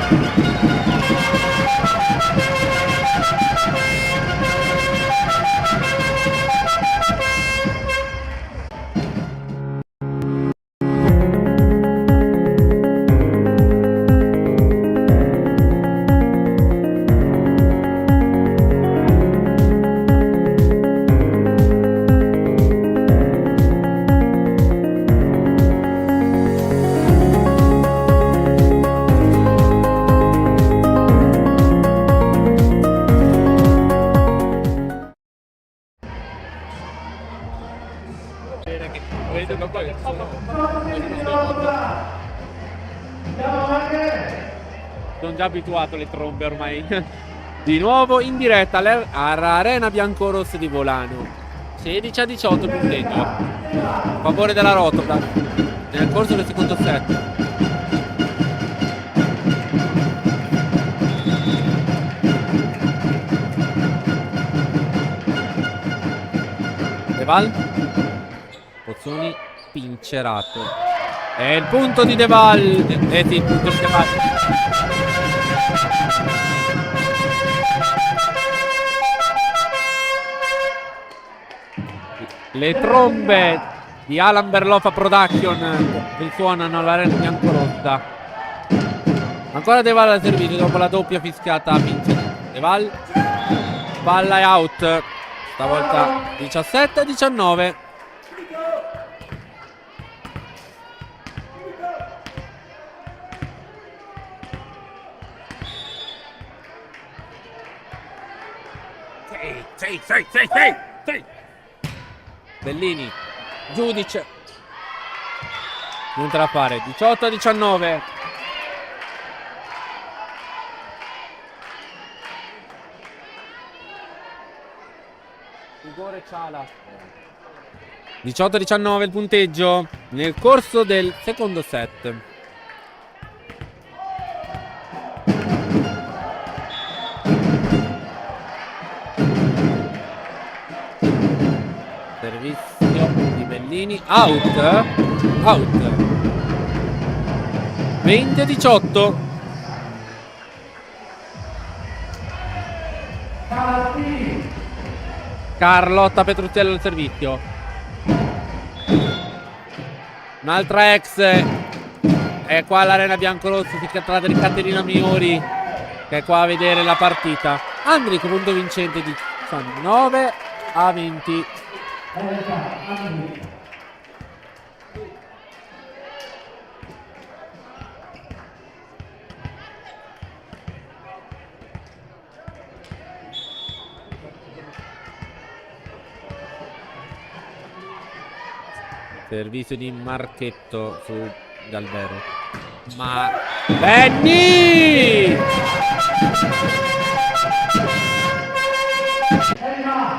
Sono già abituato alle trombe ormai. Di nuovo in diretta all'Arena Biancorossa di Volano. 16-18 punteggio a favore della Rotterdam nel corso del secondo set. Deval, Pozzoni pincerato. È il punto di Deval. Sì, il punto di Deval. Le trombe di Alan Berlofa Production risuonano all'Arena Biancorossa. Ancora Deval al servizio dopo la doppia fischiata a vincere. Deval, palla è out. Stavolta 17-19. Sì. Bellini, Giudice. Niente da fare. 18-19. Rigore Ciala. 18-19 il punteggio nel corso del secondo set. Servizio di Bellini. Out. 20-18. Carlotta Petruzzello al servizio. Un'altra ex è qua all'Arena Biancorossa. Si tratta di Caterina Miori, che è qua a vedere la partita. Andric punto vincente di 19-20. Servizio di Marchetto su Galbero. Ma Benny!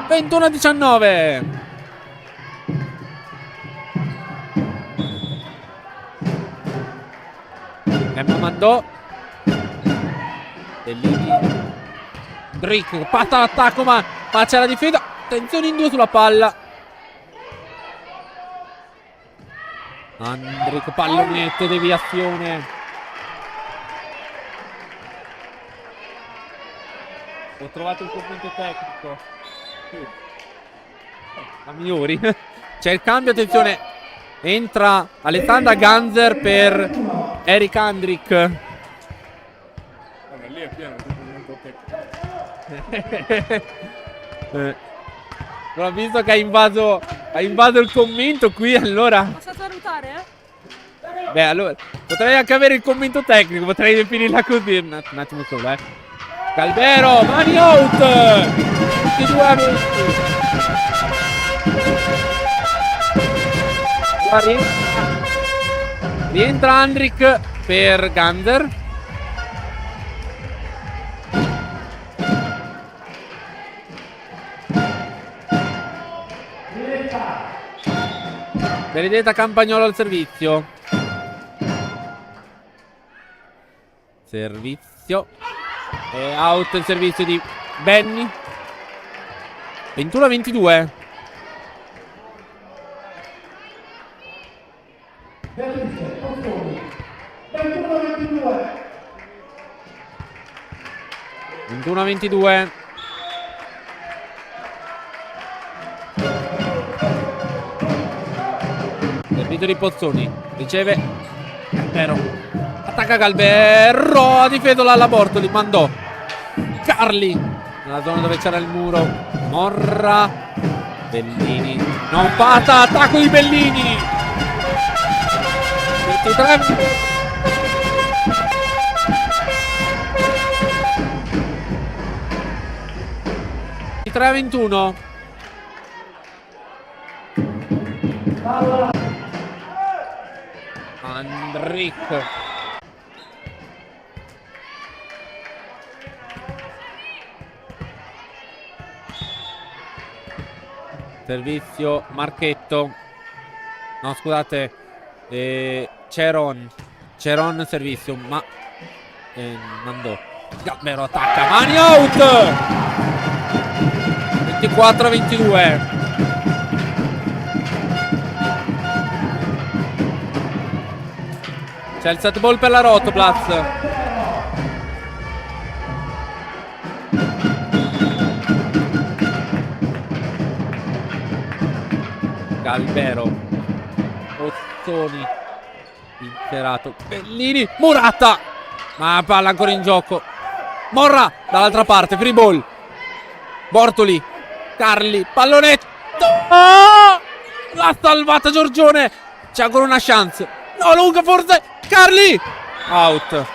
21-19. Emma mandò. Bellini. Drick, patta all'attacco, ma c'è la difesa. Attenzione in due sulla palla. Andric, pallonetto, deviazione. Ho trovato il commento tecnico. La Migliori. C'è il cambio, attenzione. Entra Alessandra Ganzer per Eric Andric. Vabbè, lì è pieno di commento tecnico. Non ho visto che ha invaso il commento qui, allora. Posso salutare? Beh, allora potrei anche avere il commento tecnico, potrei definirla così. Un attimo solo, Galbero, mani out! 22-20. Rientra Andric per Ganzer. Benedetta Campagnolo al servizio. Servizio. E out il servizio di Benny. 21-22. Servizio, Pozzoni. 21-22. 21-22. Servizio di Pozzoni. Riceve Galbero. Attacca Galbero. Ha difeso la Bortoli. Mandò Carli nella zona dove c'era il muro. Morra. Bellini. Non pata. Attacco di Bellini. 23. 23-21. Andric. Servizio Marchetto. No, scusate. Ceron servizio. Ma mandò. Gambero attacca. Mani out. 24-22. C'è il set ball per la Rotoplas. Calvero. Ozzoni. Interato. Bellini. Murata. Ma palla ancora in gioco. Morra dall'altra parte. Free ball. Bortoli. Carli. Pallonetto. Oh! L'ha salvata Giorgione. C'è ancora una chance. No, lunga forse. Carli. Out.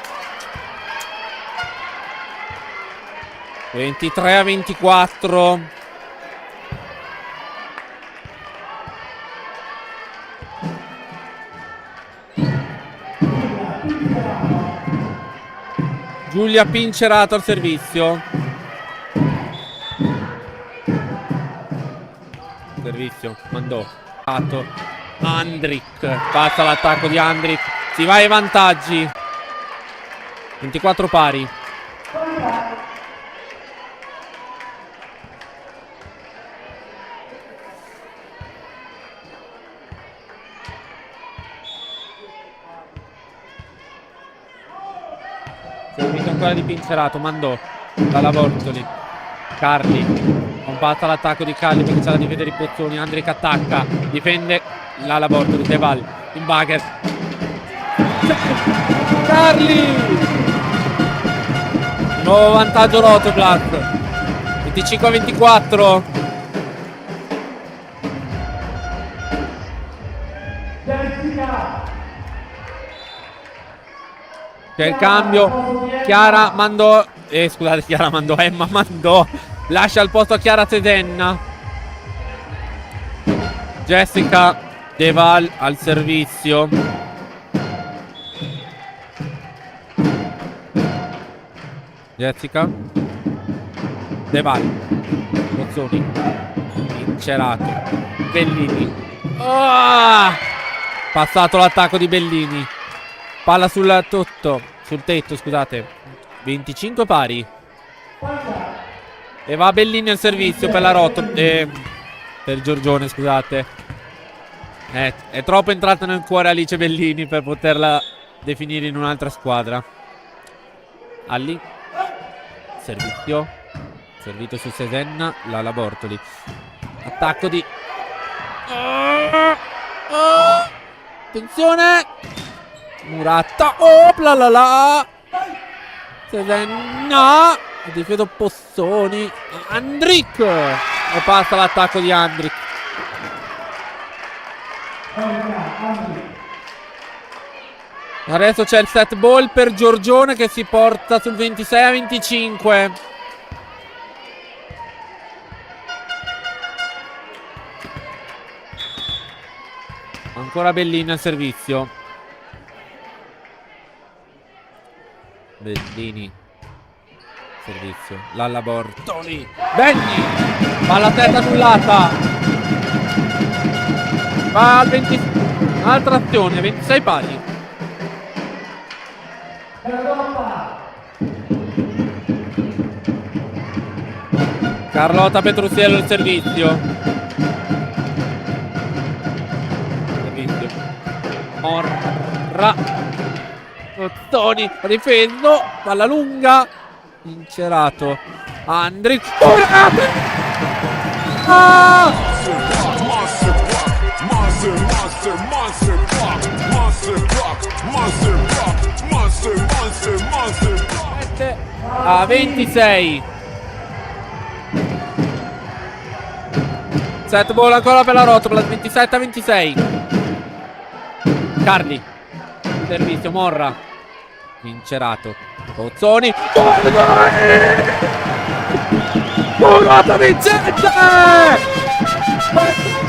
23-24. Giulia Pincerato al servizio. Servizio, mandò. Andric. Passa l'attacco di Andric. Si va ai vantaggi. 24 pari. Servizio ancora di Pincerato, mandò dalla Bortoli. Carli. Compatta l'attacco di Carli perché c'è la difesa di Pozzoni. Andric attacca, difende la Bortoli. Deval in bagger. Carli. Nuovo vantaggio Rotoplas. 25-24. C'è il cambio. Chiara mandò. Scusate, Chiara mandò. Emma mandò. Lascia il posto a Chiara Tedenna. Jessica Deval al servizio. Jessica Deval. Pozzoni. Incerato. Bellini. Passato l'attacco di Bellini. Palla sul tetto, scusate. 25 pari. E va Bellini al servizio per la per Giorgione, scusate. È troppo entrata nel cuore Alice Bellini per poterla definire in un'altra squadra. Alli. Servizio. Servito su Sesenna. La Bortoli. Attacco di... Attenzione. Murata. La. Sesenna. Difeso Pozzoni. Andric. E passa l'attacco di Andric. Adesso c'è il set ball per Giorgione che si porta sul 26-25. Ancora Bellini al servizio. Bellini. Servizio. Lalla Bortoli. Benny. Palla a testa annullata. Va al 20. Altra azione. 26 pari. Carlotta Petrusiello il servizio. Morra. Ottoni ha difeso. Palla lunga. Incerato. Andric. A 26. Set ball ancora per la Rotoplas. 27-26. Carli. Servizio Morra. Incerato. Pozzoni. Morata vincente.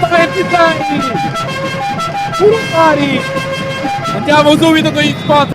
26. Pari. Andiamo subito con gli spot.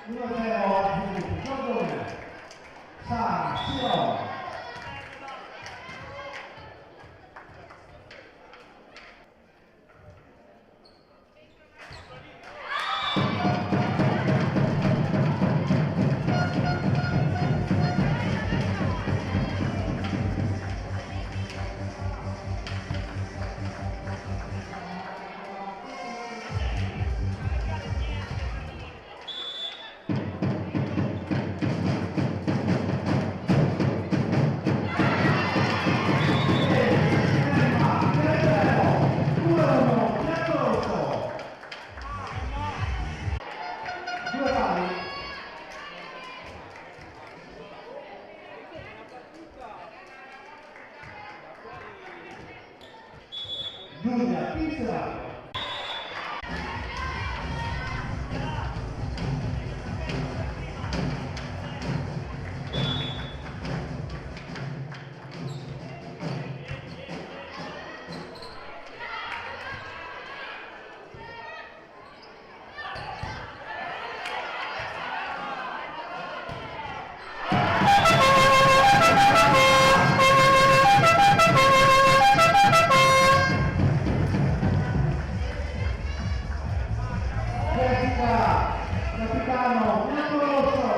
1-0 Giorgione. San Siro. Giulia Pizza. Capitano Biancorosso.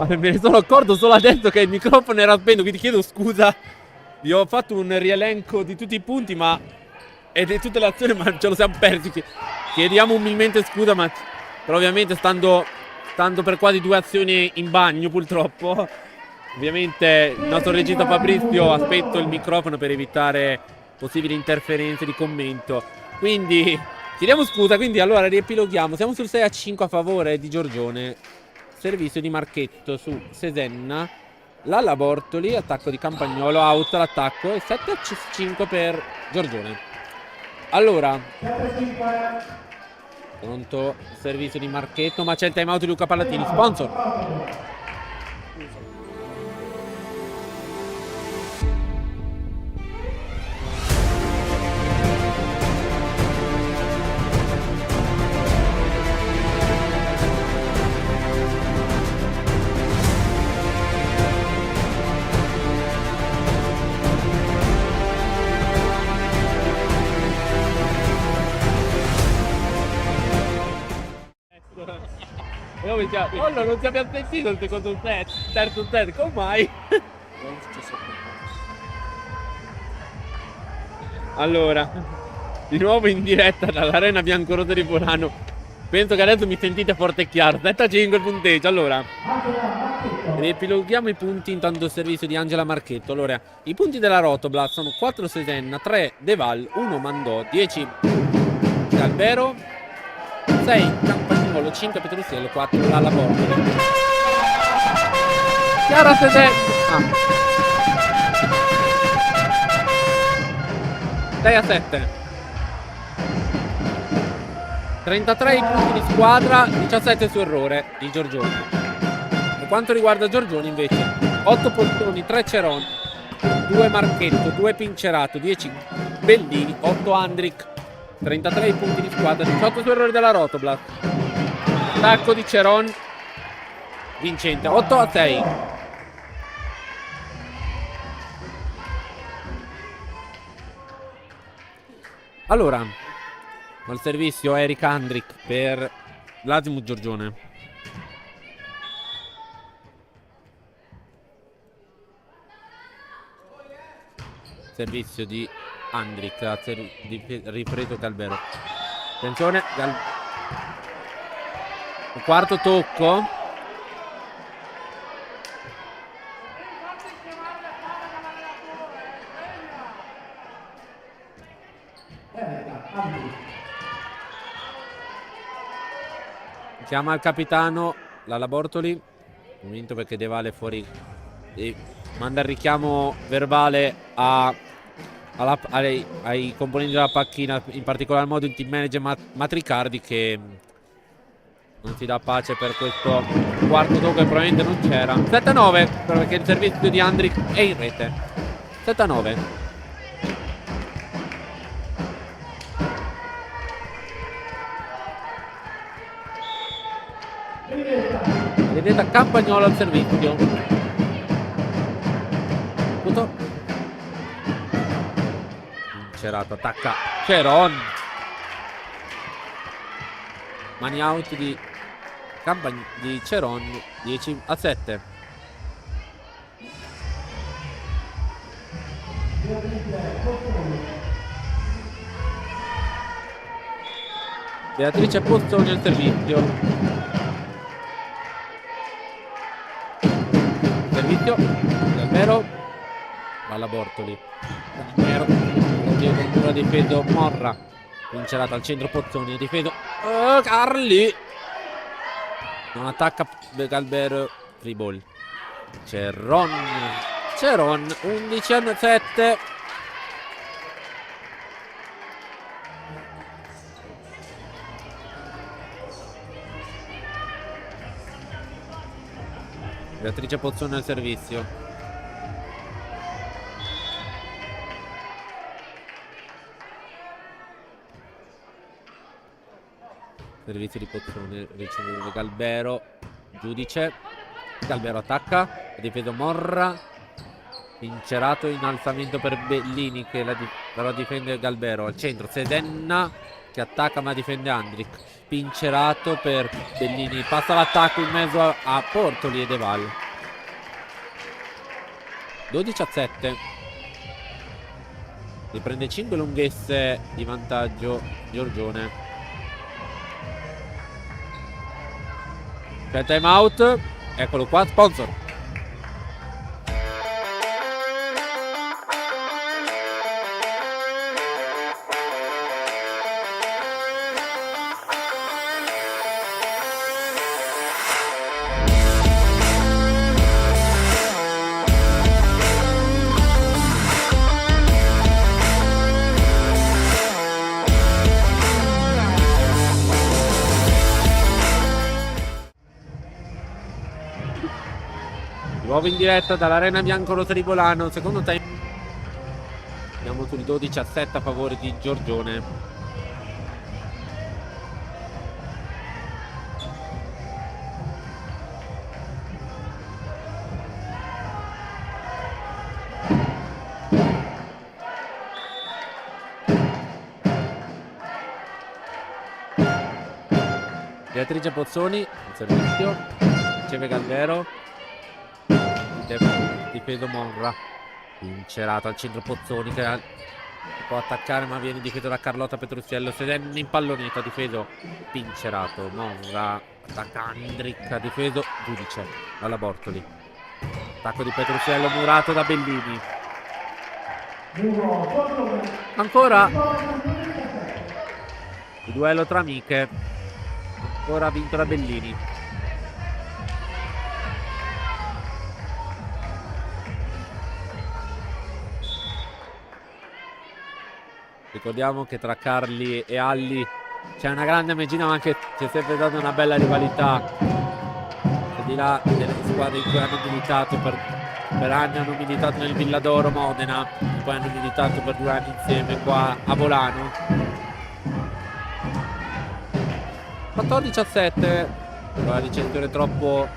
Me ne sono accorto solo adesso che il microfono era spento, quindi chiedo scusa. Vi ho fatto un rielenco di tutti i punti, e di tutte le azioni, ma ce lo siamo persi. Chiediamo umilmente scusa, però ovviamente stando per quasi 2 azioni in bagno, purtroppo. Ovviamente il nostro regista Fabrizio ha spento il microfono per evitare possibili interferenze di commento. Quindi chiediamo scusa, quindi allora riepiloghiamo. Siamo sul 6-5 a favore di Giorgione. Servizio di Marchetto su Sesenna. Lalla Bortoli, attacco di Campagnolo, out l'attacco e 7-5 per Giorgione. Allora, pronto il servizio di Marchetto, ma c'è il time out di Luca Pallatini, sponsor. Non ti abbiamo sentito il secondo set, terzo set, come mai? Allora, di nuovo in diretta dall'Arena Biancorossa di Burano. Penso che adesso mi sentite forte e chiaro. 7-5 il punteggio. Allora, riepiloghiamo i punti intanto il servizio di Angela Marchetto. Allora, i punti della Rotoblast sono 4 Sesenna, 3 Deval, 1 Mandò, 10 Calvero, 6 Campagnolo, 5 Petrucciello, 4 Lalla Bortoli. Chiara Sedè. 6-7. 33 i punti di squadra, 17 su errore di Giorgioni. Per quanto riguarda Giorgioni invece 8 Poltroni, 3 Ceron, 2 Marchetto, 2 Pincerato, 10 Bellini, 8 Andric. 33 i punti di squadra, 18 su errore della Rotoblast. Attacco di Ceron vincente, 8-6. Allora, al servizio Eric Andric per l'Azimut Giorgione. Servizio di Andric, ripreso Galbero. Attenzione, il quarto tocco. Chiama il capitano Lalla Bortoli. Momento perché De Vale fuori e manda il richiamo verbale ai componenti della panchina, in particolar modo il team manager Matricardi, che non si dà pace per questo quarto tocco che probabilmente non c'era. 7-9 perché il servizio di Andric è in rete. 7-9. Vedete Campagnolo al servizio. Punto. Cerato attacca Ceron. Mani out di Ceron. 10-7. Beatrice Pozzoni al servizio. Galbero, Lalla Bortoli. Galbero, addirittura difeso Morra. Vincerato al centro Pozzoni, difeso Carli. Non attacca Galbero, free ball. Ceron 11-7. Beatrice Pozzoni al servizio. Servizio di Pozzoni, riceve Galbero, giudice. Galbero attacca, difeso Morra. Vincerato in alzamento per Bellini che però difende Galbero. Al centro Sedenna che attacca ma difende Andric. Pincerato per Bellini, passa l'attacco in mezzo a Bortoli e De Val. 12-7. Riprende 5 lunghezze di vantaggio Giorgione. C'è time out. Eccolo qua, sponsor. Nuovo in diretta dall'Arena Biancorossa di Bolano. Secondo time. Siamo sul 12-7 a favore di Giorgione. Beatrice Pozzoni in servizio. Riceve Galbero. Difeso Monra. Vincerato al centro Pozzoni che può attaccare ma viene difeso da Carlotta Petrucciello. Sedenne impallonita, difeso Pincerato. Monra attacca Andric, difeso giudice Lalla Bortoli. Attacco di Petrucciello murato da Bellini. Ancora il duello tra amiche. Ora ha vinto la Bellini. Ricordiamo che tra Carli e Alli c'è una grande megina, ma anche c'è sempre stata una bella rivalità. Al di là delle squadre in cui hanno militato per anni, hanno militato nel Villadoro Modena, e poi hanno militato per 2 anni insieme qua a Volano. 14-17, la ricezione troppo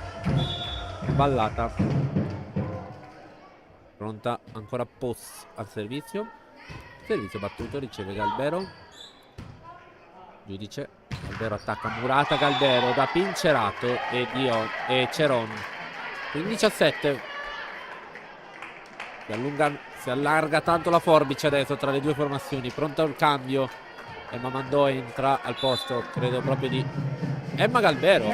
ballata. Pronta ancora Pos al servizio. Servizio battuto, riceve Galbero. Giudice. Galbero attacca Murata. Galbero da Pincerato e Ceron. 15-17. Si allarga tanto la forbice adesso tra le due formazioni. Pronto il cambio. Emma Mandò entra al posto, credo proprio di Emma Galbero.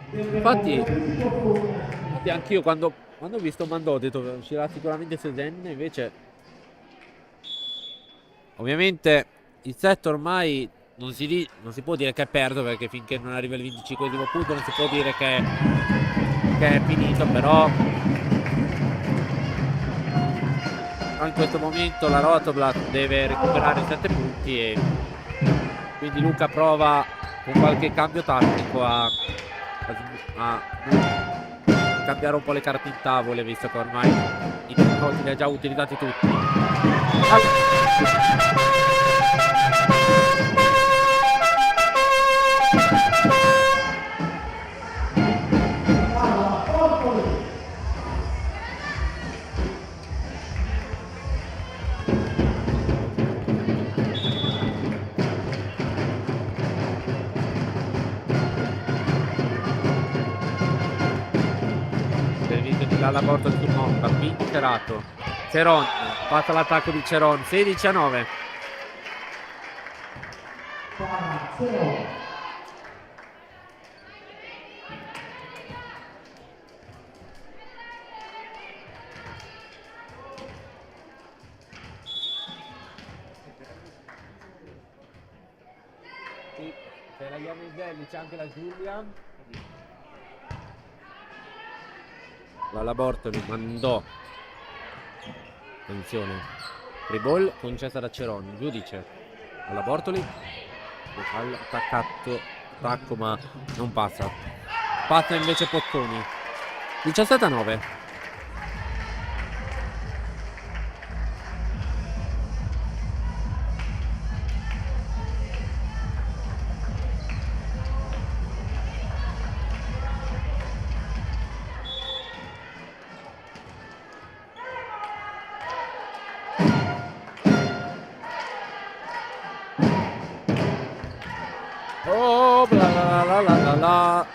Infatti anch'io quando ho visto Mandò ho detto uscirà sicuramente Sesenne, invece ovviamente il set ormai non si può dire che è perso, perché finché non arriva il 25esimo punto non si può dire che è finito, però in questo momento la Rotoblat deve recuperare 7 punti e quindi Luca prova con qualche cambio tattico a cambiare un po' le carte in tavole, visto che ormai i controlli li ha già utilizzati tutti. Dalla porta su Monta, Pincerato, Ceron, passa l'attacco di Ceron, 16-9. Sì, c'è la Ianiselli, c'è anche la Giulia. La Bortoli Mandò, attenzione, free ball concessa da Ceron, giudice alla Bortoli, attacco ma non passa invece Pozzoni. 17-9. Oh, bla bla bla bla bla bla.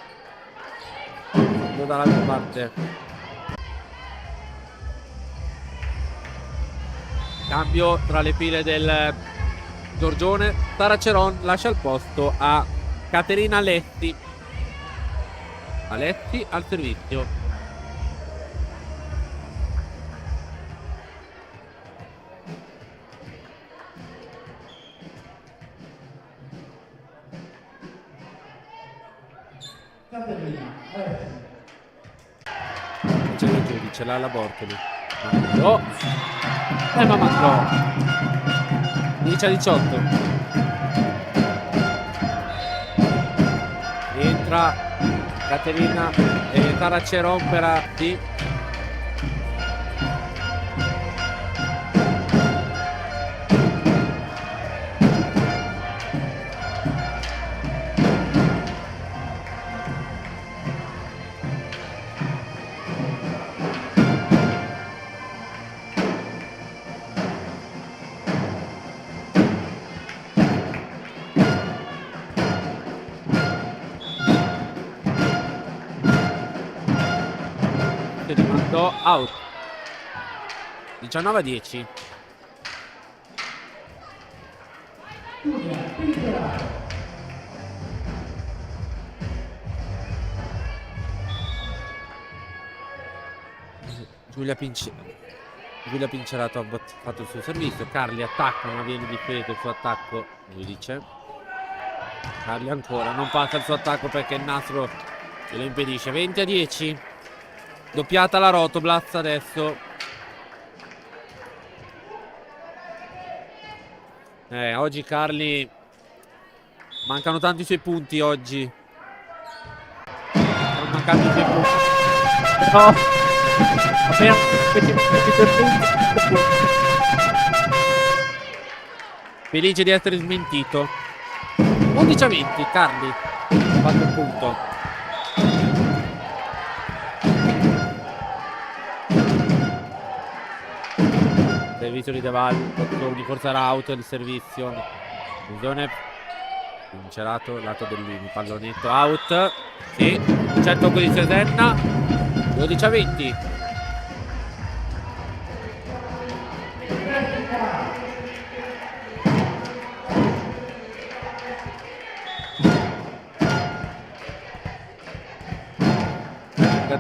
Dall'altra parte. Cambio tra le file del Giorgione. Sara Ceron lascia il posto a Caterina Alessi. Alessi al servizio. C'è il giudice, la Bortoli. Oh! Ma mandò. 10-18. Rientra Caterina e Sara Ceron per Atti. Out. 19-10. Giulia Pincerato. Giulia Pincerato ha fatto il suo servizio. Carli attacca, ma viene difeso il suo attacco. Giudice. Carli ancora, non passa il suo attacco perché il nastro lo impedisce. 20-10. Doppiata la Rotoblast adesso. Oggi Carli mancano tanti suoi punti oggi. Sono mancati i suoi punti. No. Appena felice di essere smentito. 11-20, Carli ha fatto un punto. Servizio di Deval, di forza out, il servizio. Zone Pincerato, lato Bellini, pallonetto out. Sì, c'è il tocco di Sesenna. 12-20.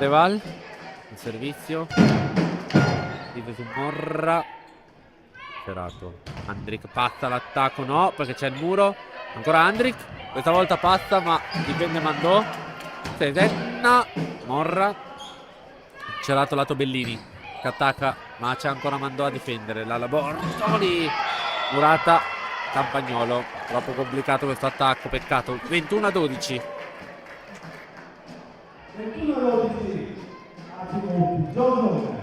Deval, il servizio. Vive su Morra. Ferrato. Andric passa l'attacco, no, perché c'è il muro. Ancora Andric. Questa volta passa, ma difende Mandò. Sesenna. Morra. Cerato lato Bellini che attacca, ma c'è ancora Mandò a difendere. La Bortoli. Murata. Campagnolo. Troppo complicato questo attacco, peccato. 21-12. 21-12. Attimo, Giorgione.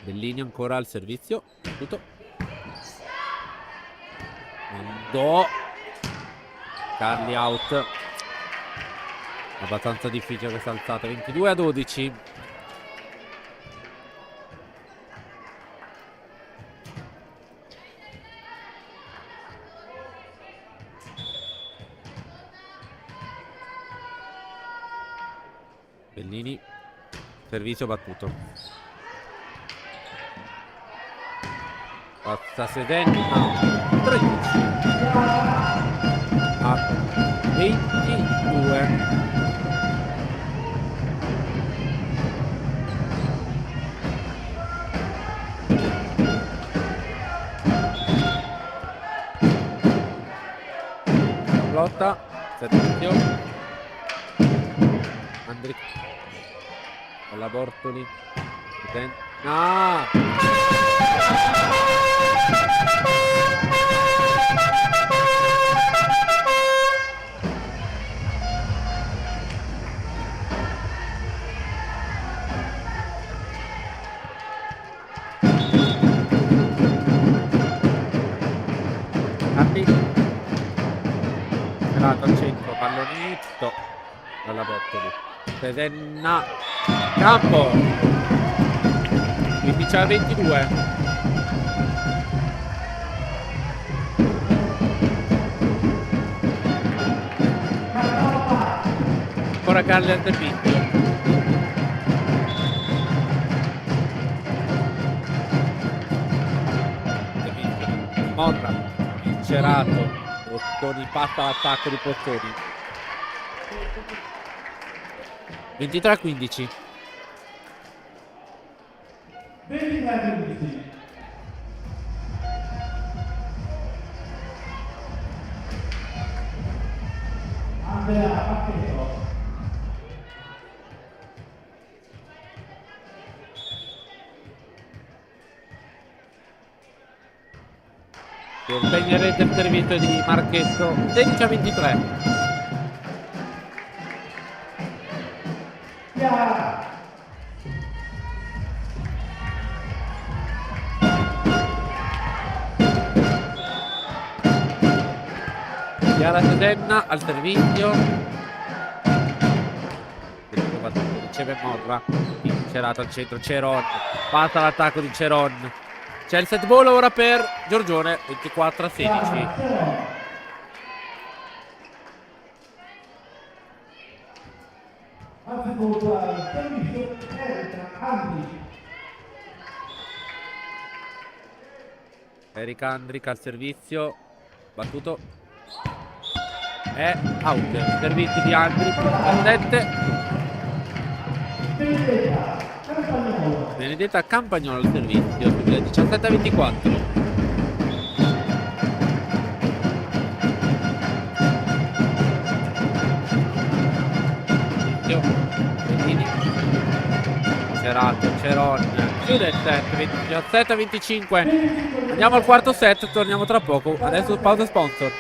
Bellini ancora al servizio. Tutto. Mandò. Carli out. Abbastanza difficile questa alzata. 22-12. Bellini. Servizio battuto. Passa Sedenna. 13 a 22. Lotta. Servizio. Andric. Alla Bortoli. Al centro, pallonetto dalla Bortoli. Sesenna, campo 15-22. Ancora Carli al servizio. Morra, Pincerato. Pozzoni passa l'attacco di Pozzoni. 23-15. 23-15. Andrea Pacchetto. Impegnerete il servizio di Marchetto. 16-23. Chiara Sedenna al servizio. Riceve Morra. Pincerato al centro. Ceron. Passa l'attacco di Ceron. C'è il set ball ora per Giorgione. 24-16. Erika Andric al servizio. Battuto. è out. Servizi di Andri, 17. Benedetta Campagnolo al servizio, 17-24. Cerato, Ceron chiude il set, 17-25. Andiamo al quarto set, torniamo tra poco. Adesso pausa sponsor.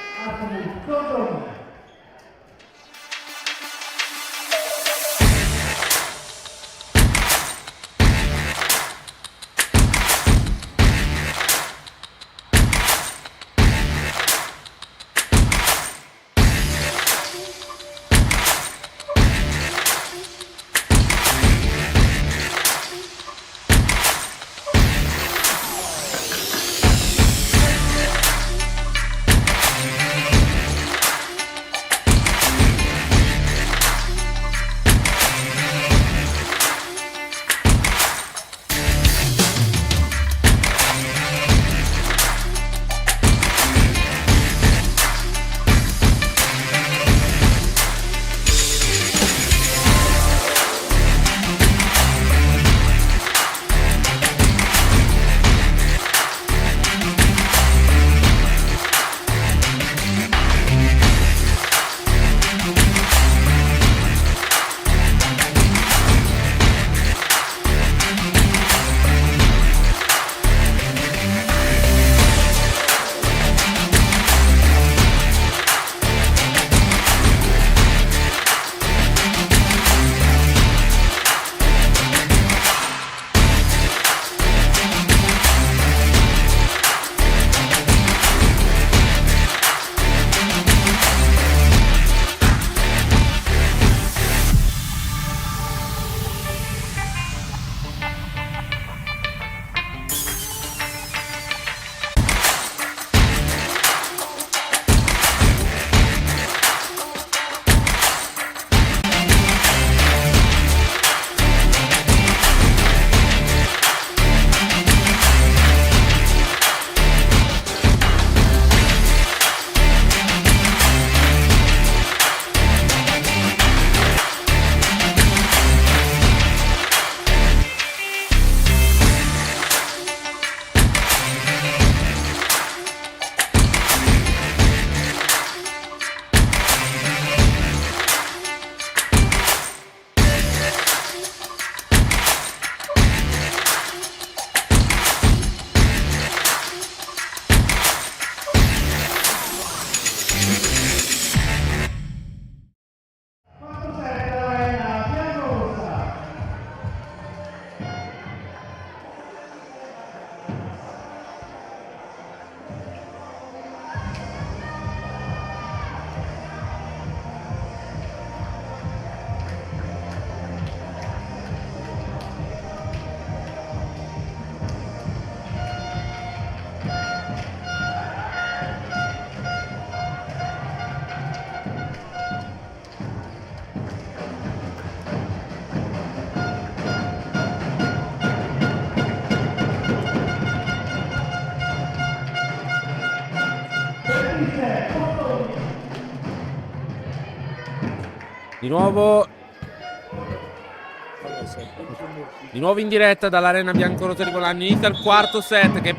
Di nuovo in diretta dall'Arena Biancorossa di Colagno. Inizia il quarto set che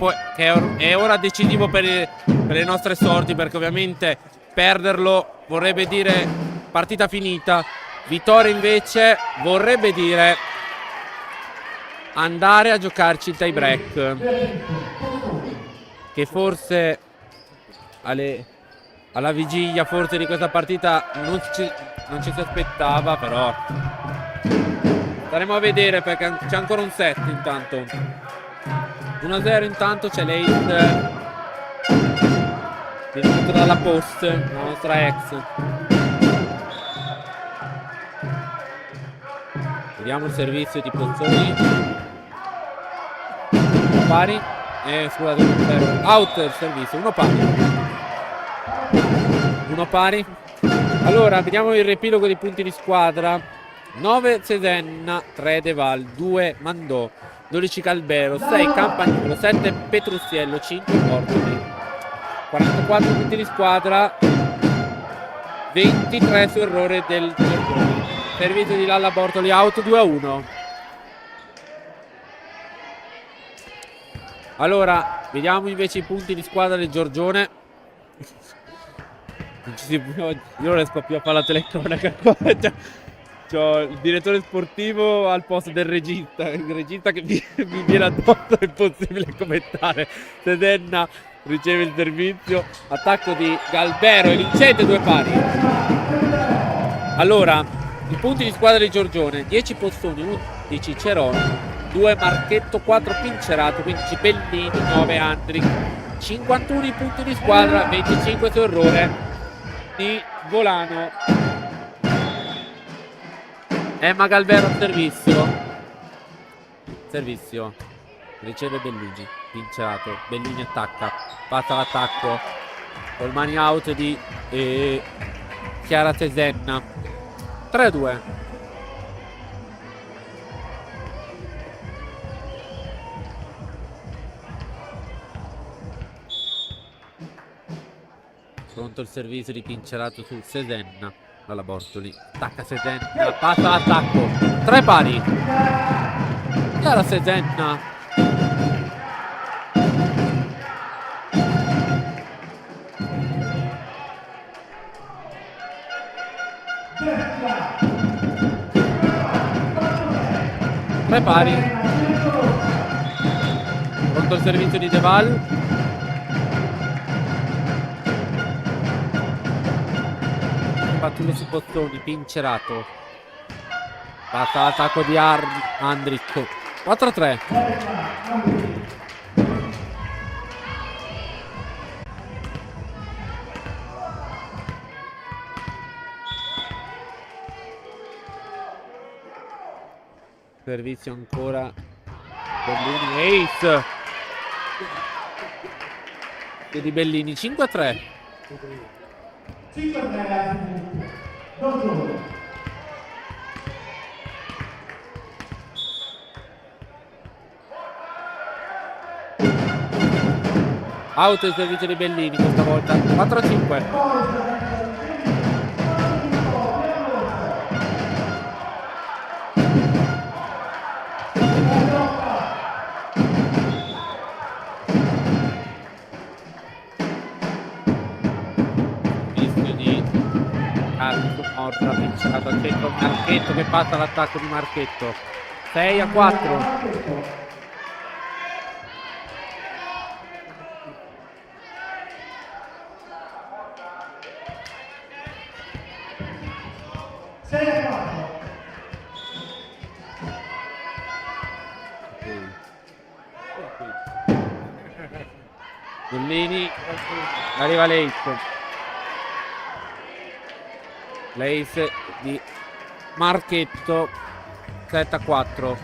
è ora decisivo per le nostre sorti, perché ovviamente perderlo vorrebbe dire partita finita. Vittoria invece vorrebbe dire andare a giocarci il tie break, che forse alla vigilia forse di questa partita non ci si aspettava, però staremo a vedere, perché c'è ancora un set. Intanto 1-0, intanto c'è l'ace venuto dalla post, la nostra ex. Vediamo il servizio di Pozzoni. Pari, scusate, out il servizio, uno pari. Allora, vediamo il riepilogo dei punti di squadra. 9 Cesenna, 3 Deval, 2 Mandò, 12 Calbero, 6 Campagnolo, 7 Petruziello, 5 Ortoli. 44 punti di squadra. 23 su errore del Giorgione. Servizio di Lalla Bortoli, out 2-1. Allora, vediamo invece i punti di squadra del Giorgione. Io non riesco più a fare la telecronaca qua. C'ho il direttore sportivo al posto del regista. Il regista che mi viene addosso, è impossibile commentare. Sedenna riceve il servizio. Attacco di Galbero e vincente 2 pari. Allora, i punti di squadra di Giorgione: 10 Pozzoni, 11 Ceroni, 2 Marchetto, 4 Pincerato, 15 Bellini, 9 Andri. 51 i punti di squadra, 25 su errore di Volano. Emma Galvero al servizio, riceve Bellini, Pincerato, Bellini attacca, passa l'attacco, col mani out di Chiara Sesenna. 3-2. Pronto il servizio di Pincerato su Sesenna. Dalla Bortoli. Attacca Sesenna. Passa l'attacco. 3 pari. Chiara Sesenna. Tre pari. Pronto il servizio di Deval. Battuto su Pozzoni, Pincerato. Passa l'attacco di Andric. 4-3. Servizio ancora. Bellini, ace. E di Bellini, 5-3. 5-3 Giorgione. Auto il servizio di Bellini questa volta. 4-5. Pincerato al centro, Marchetto che passa l'attacco di Marchetto. 6-4. Bellini, arriva Leitz. L'ace di Marchetto. 7-4.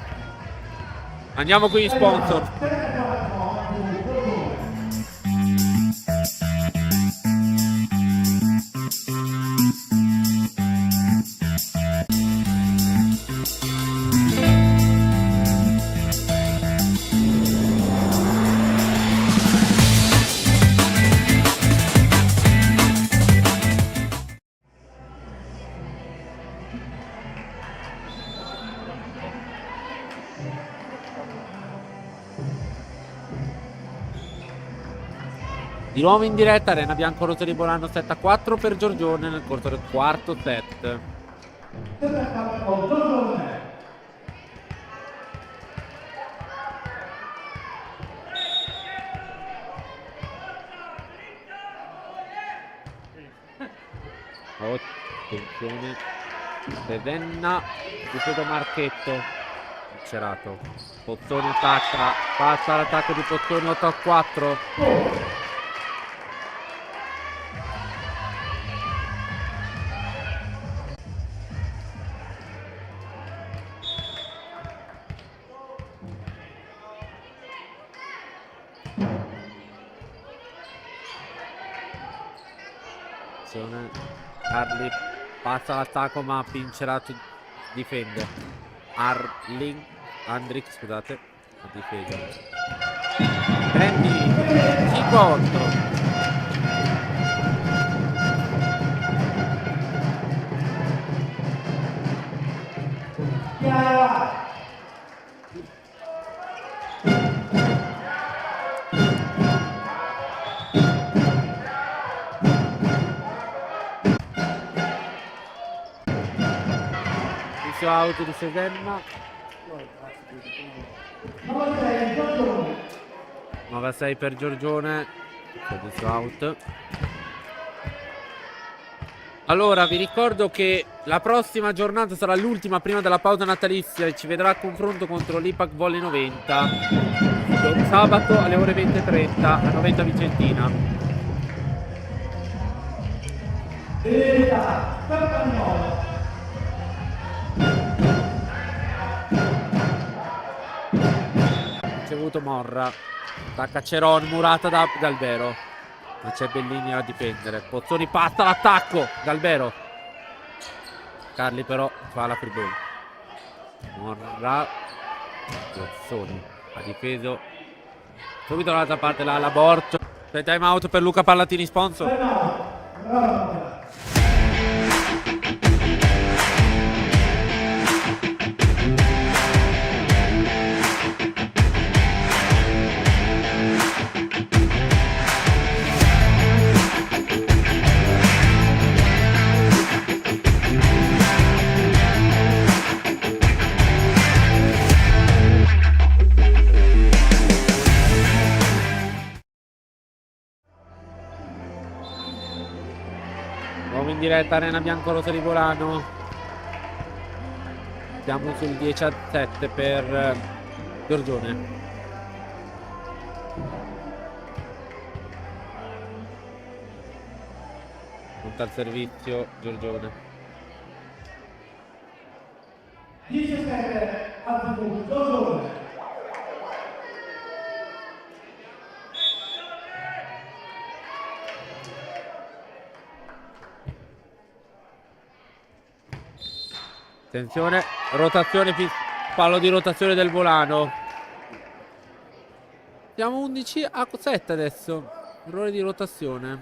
Andiamo qui in sponsor. Di nuovo in diretta Arena Biancorossa di Bolano 7-4 per Giorgione nel corso del quarto set. Attenzione, Sedenna, ripeto Marchetto, Cerato, Pozzoni attacca, passa l'attacco di Pozzoni 8-4. Arli passa l'attacco ma Pincerato difende. Andric scusate, difesa. Prendi 5-8. servizio out di Sesenna. 9-6 per Giorgione, servizio out. Allora vi ricordo che la prossima giornata sarà l'ultima prima della pausa natalizia e ci vedrà a confronto contro l'Ipac Volley 90 sabato alle ore 20:30 a Noventa Vicentina. Ricevuto Morra, attacca Ceron, murata da Galbero. Non c'è Bellini a difendere. Pozzoni passa l'attacco. Galbero. Carli però fa la free ball. Morra. Pozzoni ha difeso. Subito dall'altra parte la Borcio. C'è time out per Luca Pallatini, sponsor. Nuovo in diretta Arena Biancorossa di Volano. Siamo sul 10-7 per Giorgione. Punta al servizio Giorgione. 17 al Giorgione. Attenzione, rotazione, fallo di rotazione del Volano. Siamo 11-7 adesso. Errore di rotazione.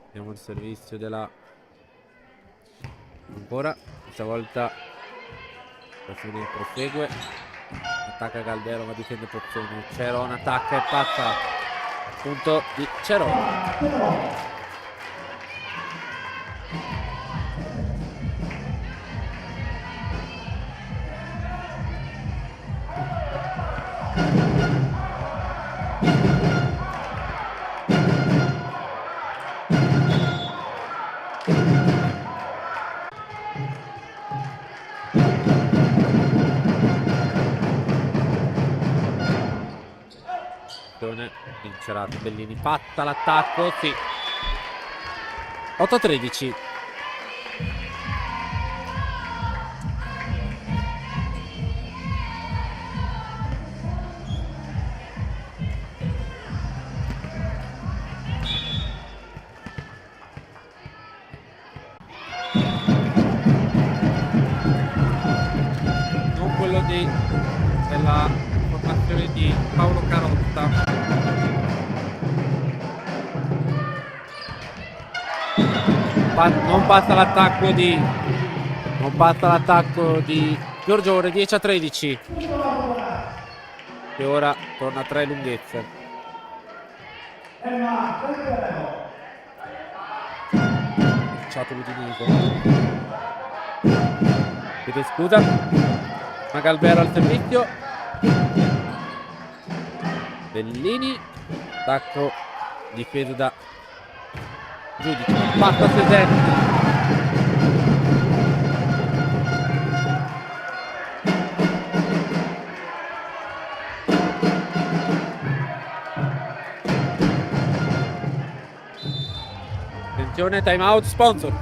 Vediamo il servizio della... Ancora, questa volta prosegue. Attacca Galbero ma difende Pozzoni. Ceron attacca e passa. Punto di Ceron. Vincerà Bellini, fatta l'attacco, sì. 8-13. Non quello della formazione di Paolo Carotta. Non passa l'attacco di Giorgione. 10-13 e ora torna a 3 lunghezze. Ciato l'Udinese, chiede scusa, ma Galbero al servizio. Bellini, attacco difeso da Giudice, passa Sesenna. Attenzione, time out, sponsor.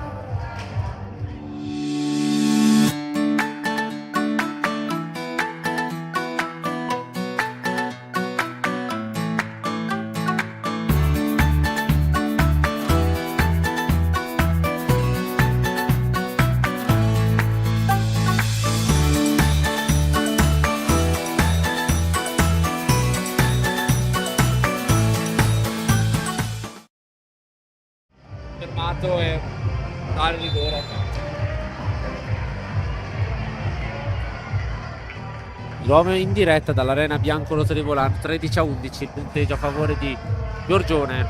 E Di nuovo in diretta dall'arena biancorossa di Volano, 13-11 il punteggio a favore di Giorgione.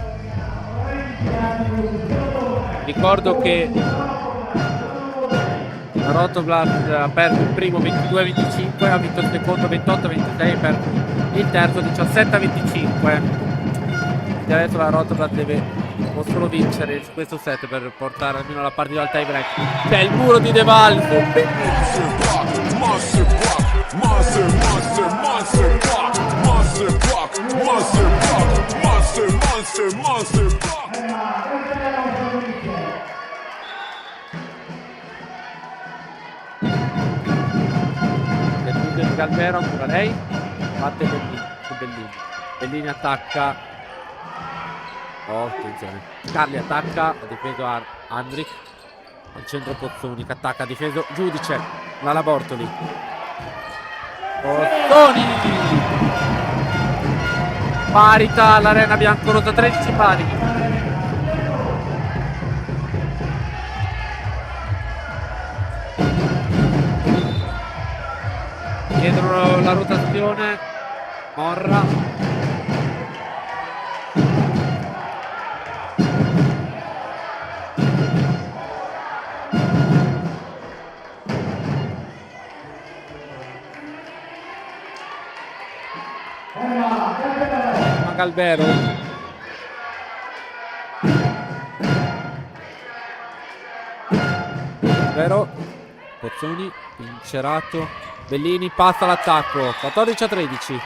Ricordo che la Rotoblast ha perso il primo 22-25, ha vinto il secondo 28-26 per il terzo 17-25. E adesso la Rotoblast può solo vincere questo set per portare almeno la partita al tie break. C'è il muro di De Valso. Galvero, ancora lei batte Bellini. Bellini attacca. Oh, attenzione. Carli attacca, ha difeso Andric. Al centro Pozzoni che attacca, ha difeso Giudice. Lala Bortoli. Pozzoni! Parità all'arena biancorossa, 13 pari. Dietro la rotazione Morra. Galvero. Galvero. Pozzoni incerato. Bellini passa all'attacco, 14-13.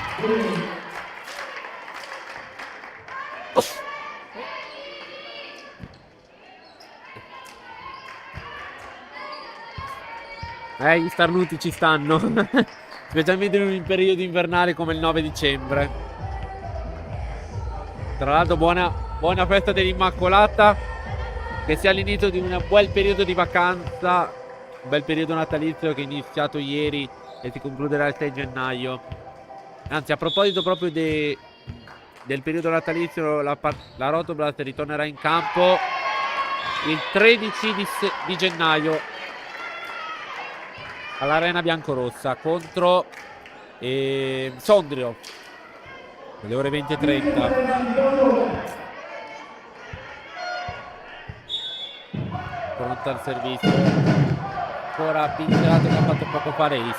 Gli starnuti ci stanno, specialmente in un periodo invernale come il 9 dicembre. Tra l'altro buona festa dell'Immacolata, che sia all'inizio di un bel periodo di vacanza, un bel periodo natalizio che è iniziato ieri e si concluderà il 6 gennaio. Anzi, a proposito proprio del periodo natalizio, la Rotoblast ritornerà in campo il 13 di gennaio all'arena biancorossa contro Sondrio alle ore 20:30. Pronta al servizio. Ancora pincerato che ha fatto poco fa Reis.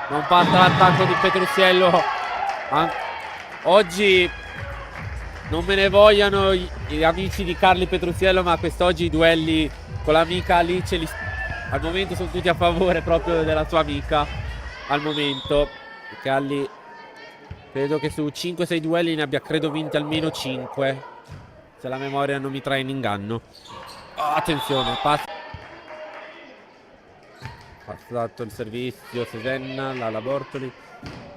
Non passa l'attacco di Petrusiello. Oggi non me ne vogliano gli amici di Carli Petrusiello, ma quest'oggi i duelli con l'amica Alice al momento sono tutti a favore proprio della sua amica. Al momento Carli credo che su 5-6 duelli ne abbia vinti almeno 5, se la memoria non mi trae in inganno. Attenzione, passato il servizio Sesenna, Lala Bortoli,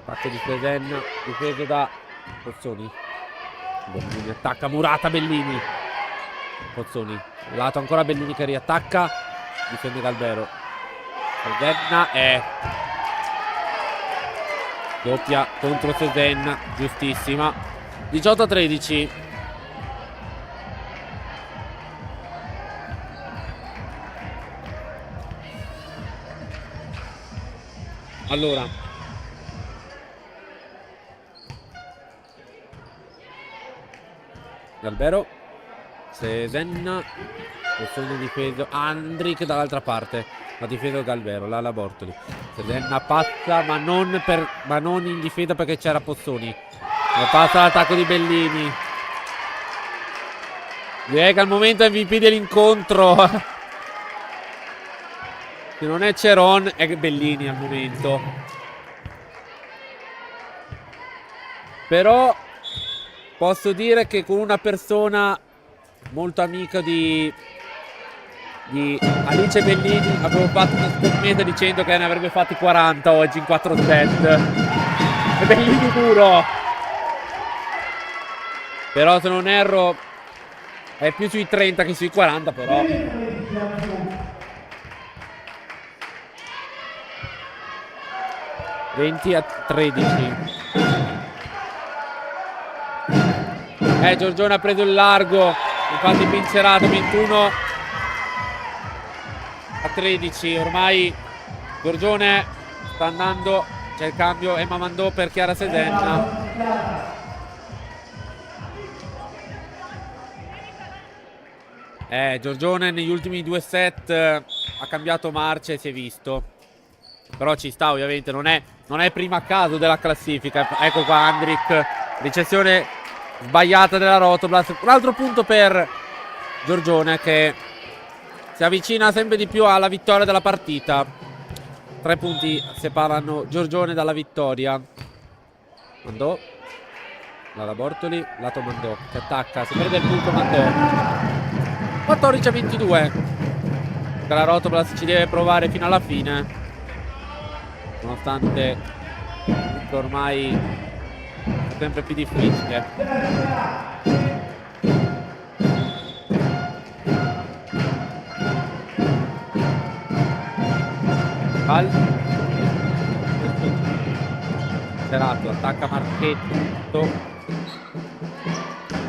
attacco di Sesenna, difeso da Pozzoni. Bellini attacca, Murata, Bellini. Pozzoni, lato ancora Bellini che riattacca, difende Galvero. Sesenna doppia contro Sesenna, giustissima. 18-13. Allora, Galvero, Sesenna, Pozzoni difeso, Andric dall'altra parte, ha difeso Galvero, Lala Bortoli. Sesenna passa ma non in difesa perché c'era Pozzoni. E passa l'attacco di Bellini. Direi che al momento MVP dell'incontro se non è Ceron è Bellini al momento. Però posso dire che con una persona molto amica di Alice Bellini avevo fatto una scommessa dicendo che ne avrebbe fatti 40 oggi in 4 set. E Bellini puro. Però se non erro è più sui 30 che sui 40 però. (20-13). Giorgione ha preso il largo, infatti pincerato. 21-13. Ormai Giorgione sta andando, c'è il cambio, Emma Mandò per Chiara Sesenna. Giorgione negli ultimi 2 set ha cambiato marcia e si è visto. Però ci sta, ovviamente, non è prima a caso della classifica. Ecco qua Andric, ricezione sbagliata della Rotoblast. Un altro punto per Giorgione che si avvicina sempre di più alla vittoria della partita. 3 punti separano Giorgione dalla vittoria. Mandò, Lara Bortoli, lato Mandò, che attacca, si prende il punto Mandò. 14-22. La Rotoblast ci deve provare fino alla fine, nonostante ormai è sempre più difficile. Serato, attacca Marchetto.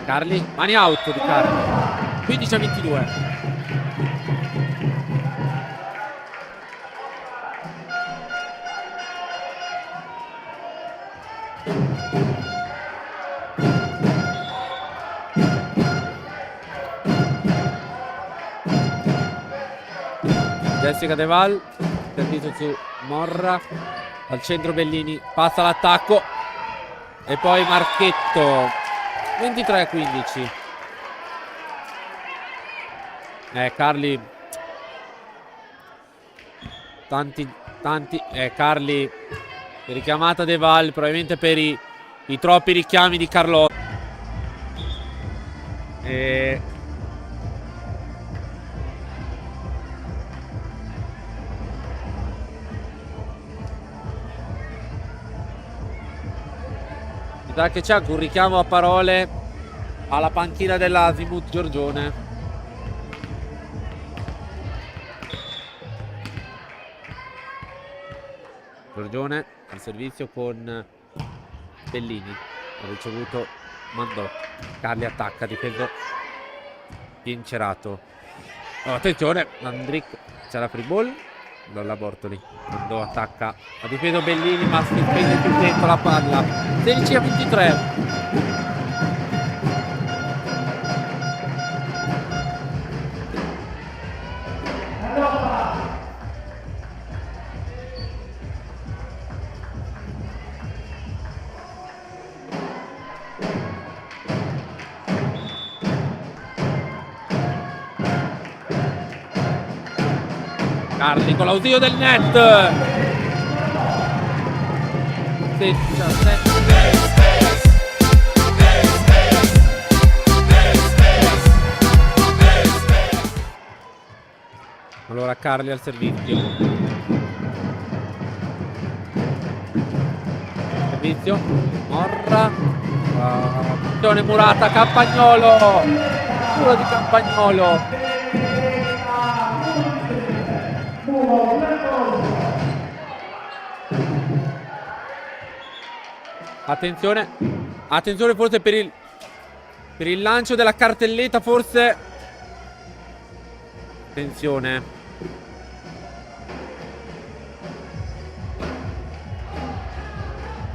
Carli, mani out di Carli. 15-22. Jessica De Val, servizio su Morra, al centro Bellini, passa l'attacco e poi Marchetto. 23-15. Carli, tanti Carli, richiamata De Val probabilmente per i troppi richiami di Carlotta. Mi sa che c'è anche un richiamo a parole alla panchina dell'Azimuth Giorgione. Giorgione al servizio con Bellini, ha ricevuto Mandò. Carli attacca, difeso Vincerato. Attenzione, Andric, c'è la free ball. Lolla Bortoli, Mandò attacca, ha difeso Bellini ma si prende più dentro la palla. 16-23. Carli con l'ausilio del net. 17. Allora Carli al servizio. Servizio. Morra. Attenzione Murata, Campagnolo. Tiro di Campagnolo. Attenzione forse per il lancio della cartelletta, forse. Attenzione.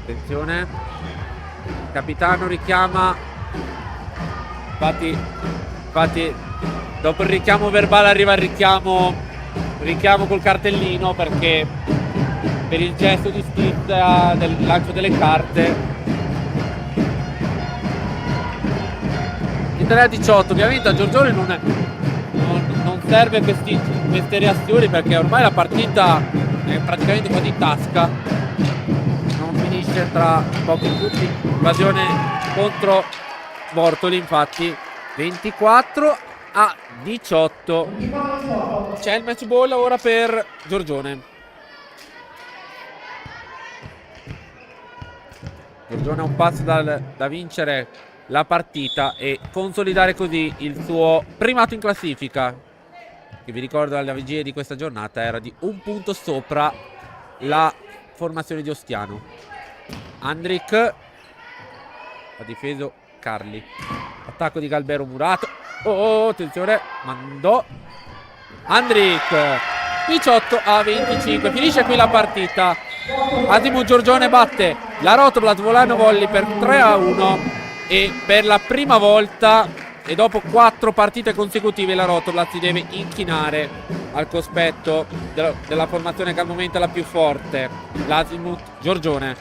Attenzione. Il capitano richiama. Infatti dopo il richiamo verbale arriva il richiamo col cartellino, perché per il gesto di stizza del lancio delle carte. 23-18. Ovviamente a Giorgione non serve queste reazioni, perché ormai la partita è praticamente quasi in tasca, non finisce tra pochi punti. Invasione contro Bortoli, infatti. 24-18. C'è il match ball ora per Giorgione. Giorgione ha un passo da vincere la partita e consolidare così il suo primato in classifica, che vi ricordo alla vigilia di questa giornata era di un punto sopra la formazione di Ostiano. Andric ha difeso Carli. Attacco di Galbero Murato. Attenzione, Mandò. Andric. 18-25. Finisce qui la partita. Asimo Giorgione batte la Rotoblat Volano Volley per 3-1 e per la prima volta e dopo 4 partite consecutive la Rotoblat si deve inchinare al cospetto della formazione che al momento è la più forte, l'Azimut Giorgione.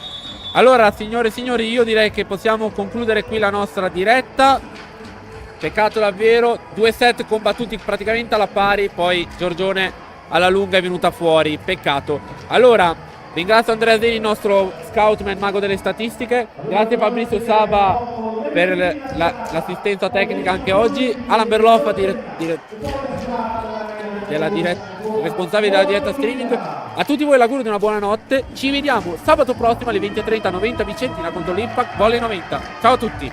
Allora, signore e signori, io direi che possiamo concludere qui la nostra diretta. Peccato davvero, 2 set combattuti praticamente alla pari, poi Giorgione alla lunga è venuta fuori, peccato. Allora, ringrazio Andrea Zeni, il nostro scoutman, mago delle statistiche. Grazie Fabrizio Saba per l'assistenza tecnica anche oggi. Alan Berloffa, responsabile della diretta streaming. A tutti voi l'augurio di una buona notte. Ci vediamo sabato prossimo alle 20:30 90 Vicentina contro l'Impact Volley 90. Ciao a tutti.